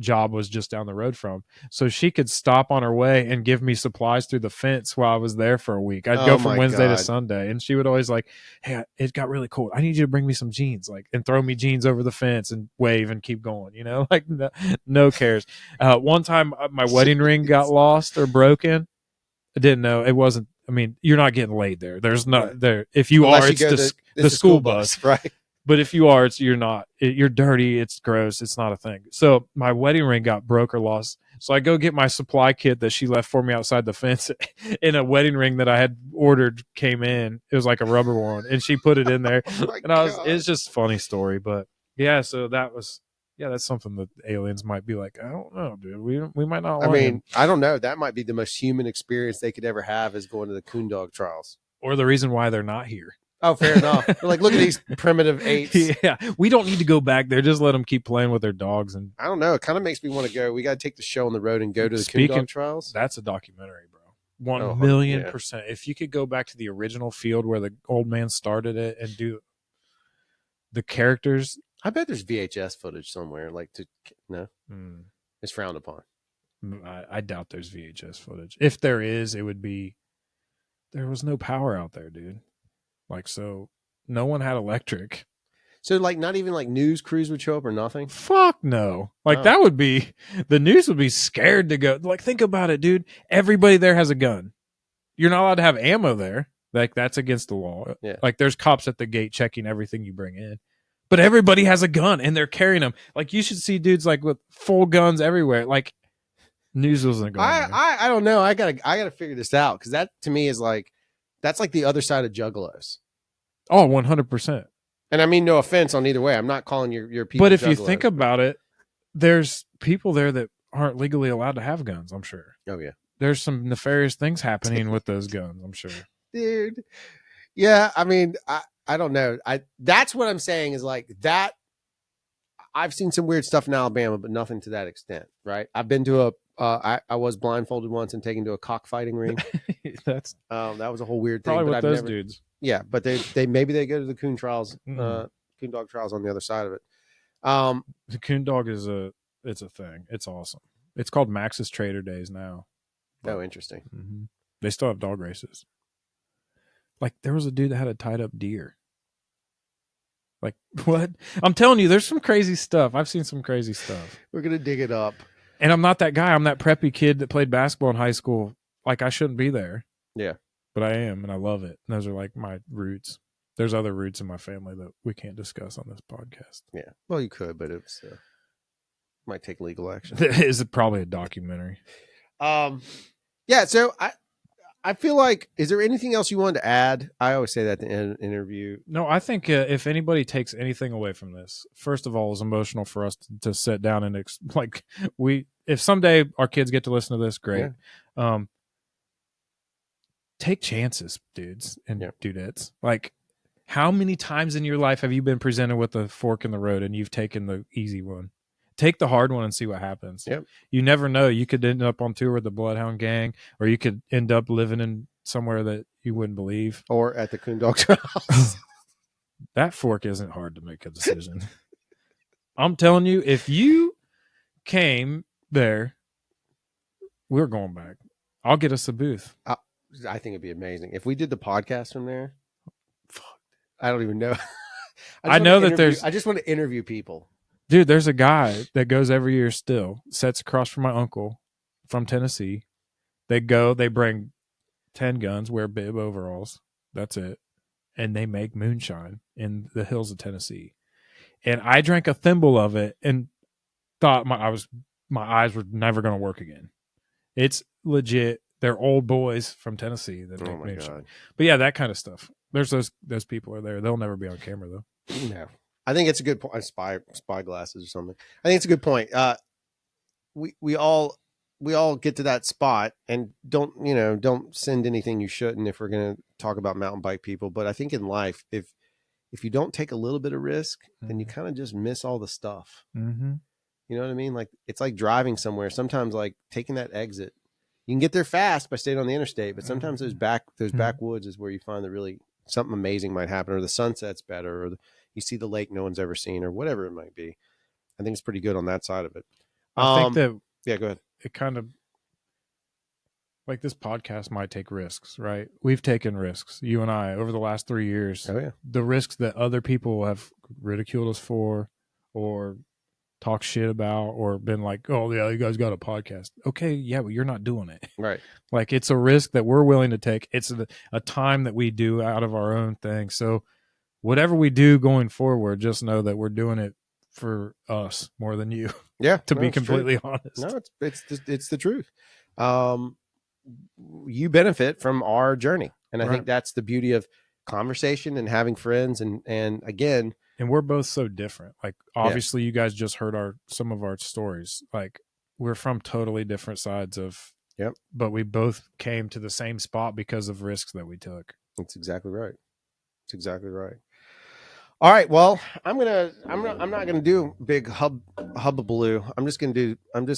job was just down the road from. So she could stop on her way and give me supplies through the fence while I was there for a week. I'd go from Wednesday to Sunday, and she would always like, "Hey, it got really cold. I need you to bring me some jeans," like, and throw me jeans over the fence and wave and keep going, like no cares. One time my wedding ring got lost or broken. I didn't know. It wasn't, I mean, you're not getting laid there. There's no there. If you Unless are, it's the school bus. Right. But if you are, you're not. You're dirty. It's gross. It's not a thing. So my wedding ring got broke or lost. So I go get my supply kit that she left for me outside the fence, and a wedding ring that I had ordered came in. It was like a rubber one, and she put it in there. It's just a funny story. But yeah, so that's something that aliens might be like, I don't know, dude. We might not. I don't know. That might be the most human experience they could ever have, is going to the coon dog trials, or the reason why they're not here. Oh, fair enough. They're like, look at these primitive apes. Yeah, we don't need to go back there. Just let them keep playing with their dogs. And I don't know. It kind of makes me want to go. We got to take the show on the road and go to the coon dog trials. That's a documentary, bro. 1,000,000%. If you could go back to the original field where the old man started it and do the characters, I bet there's VHS footage somewhere. It's frowned upon. I doubt there's VHS footage. If there is, it would be. There was no power out there, dude. Like, so no one had electric. So like not even like news crews would show up or nothing? Fuck no. Like that would be, the news would be scared to go. Like, think about it, dude. Everybody there has a gun. You're not allowed to have ammo there. Like, that's against the law. Yeah. Like, there's cops at the gate checking everything you bring in. But everybody has a gun and they're carrying them. Like, you should see dudes like with full guns everywhere. Like, news wasn't going on. I don't know. I gotta figure this out, because that to me is like, that's like the other side of juggalos. Oh, 100%. And I mean, no offense on either way. I'm not calling your people. But if juggalos, you think about it, there's people there that aren't legally allowed to have guns, I'm sure. Oh, yeah. There's some nefarious things happening with those guns, I'm sure. Dude. Yeah, I mean, I don't know. That's what I'm saying is like that. I've seen some weird stuff in Alabama, but nothing to that extent, right? I've been to I was blindfolded once and taken to a cockfighting ring. That's that was a whole weird thing. Probably but with those dudes. Yeah, but they maybe they go to the coon trials, coon dog trials on the other side of it. The coon dog it's a thing. It's awesome. It's called Max's Trader Days now. Oh, interesting. Mm-hmm. They still have dog races. Like, there was a dude that had a tied up deer. Like, what? I'm telling you, there's some crazy stuff. I've seen some crazy stuff. We're gonna dig it up. And I'm not that guy. I'm that preppy kid that played basketball in high school. Like, I shouldn't be there. Yeah. But I am, and I love it. And those are like my roots. There's other roots in my family that we can't discuss on this podcast. Yeah. Well, you could, but it's might take legal action. Is probably a documentary. Yeah. So I feel like, is there anything else you wanted to add? I always say that at the end of the interview. No, I think if anybody takes anything away from this, first of all, it's emotional for us to sit down and if someday our kids get to listen to this, great. Yeah. Take chances, dudes and dudettes. Like, how many times in your life have you been presented with a fork in the road and you've taken the easy one? Take the hard one and see what happens. Yep. You never know. You could end up on tour with the Bloodhound Gang, or you could end up living in somewhere that you wouldn't believe. Or at the coon dog trials. That fork isn't hard to make a decision. I'm telling you, if you came there, we're going back. I'll get us a booth. I think it'd be amazing if we did the podcast from there. Fuck, I don't even know. I just want to interview people. Dude, there's a guy that goes every year still, sits across from my uncle from Tennessee. They bring 10 guns, wear bib overalls. That's it. And they make moonshine in the hills of Tennessee. And I drank a thimble of it and thought my eyes were never going to work again. It's legit. They're old boys from Tennessee that make moonshine. God. But yeah, that kind of stuff. There's those people are there. They'll never be on camera though. No. I think it's a good point. Spy glasses or something. I think it's a good point. We all get to that spot, and don't send anything you shouldn't if we're going to talk about mountain bike people. But I think in life, if you don't take a little bit of risk, then you kind of just miss all the stuff. Mm-hmm. You know what I mean? Like, it's like driving somewhere. Sometimes like taking that exit You can get there fast by staying on the interstate, but sometimes those backwoods is where you find that really something amazing might happen, or the sunset's better, or you see the lake no one's ever seen, or whatever it might be. I think it's pretty good on that side of it. I think that yeah, go ahead. It kind of like this podcast might take risks, right? We've taken risks, you and I, over the last 3 years. Oh yeah, the risks that other people have ridiculed us for, or talk shit about, or been like, oh yeah, you guys got a podcast. Okay, yeah, but you're not doing it. right. Like, it's a risk that we're willing to take. It's a time that we do out of our own thing. So whatever we do going forward, just know that we're doing it for us more than you. Yeah, to be completely honest. No, it's the truth. You benefit from our journey, and I think that's the beauty of conversation and having friends, and again, and we're both so different. Like, obviously you guys just heard some of our stories. Like, we're from totally different sides of, but we both came to the same spot because of risks that we took. That's exactly right. It's exactly right. All right. Well, I'm not gonna do big hubbaloo. I'm just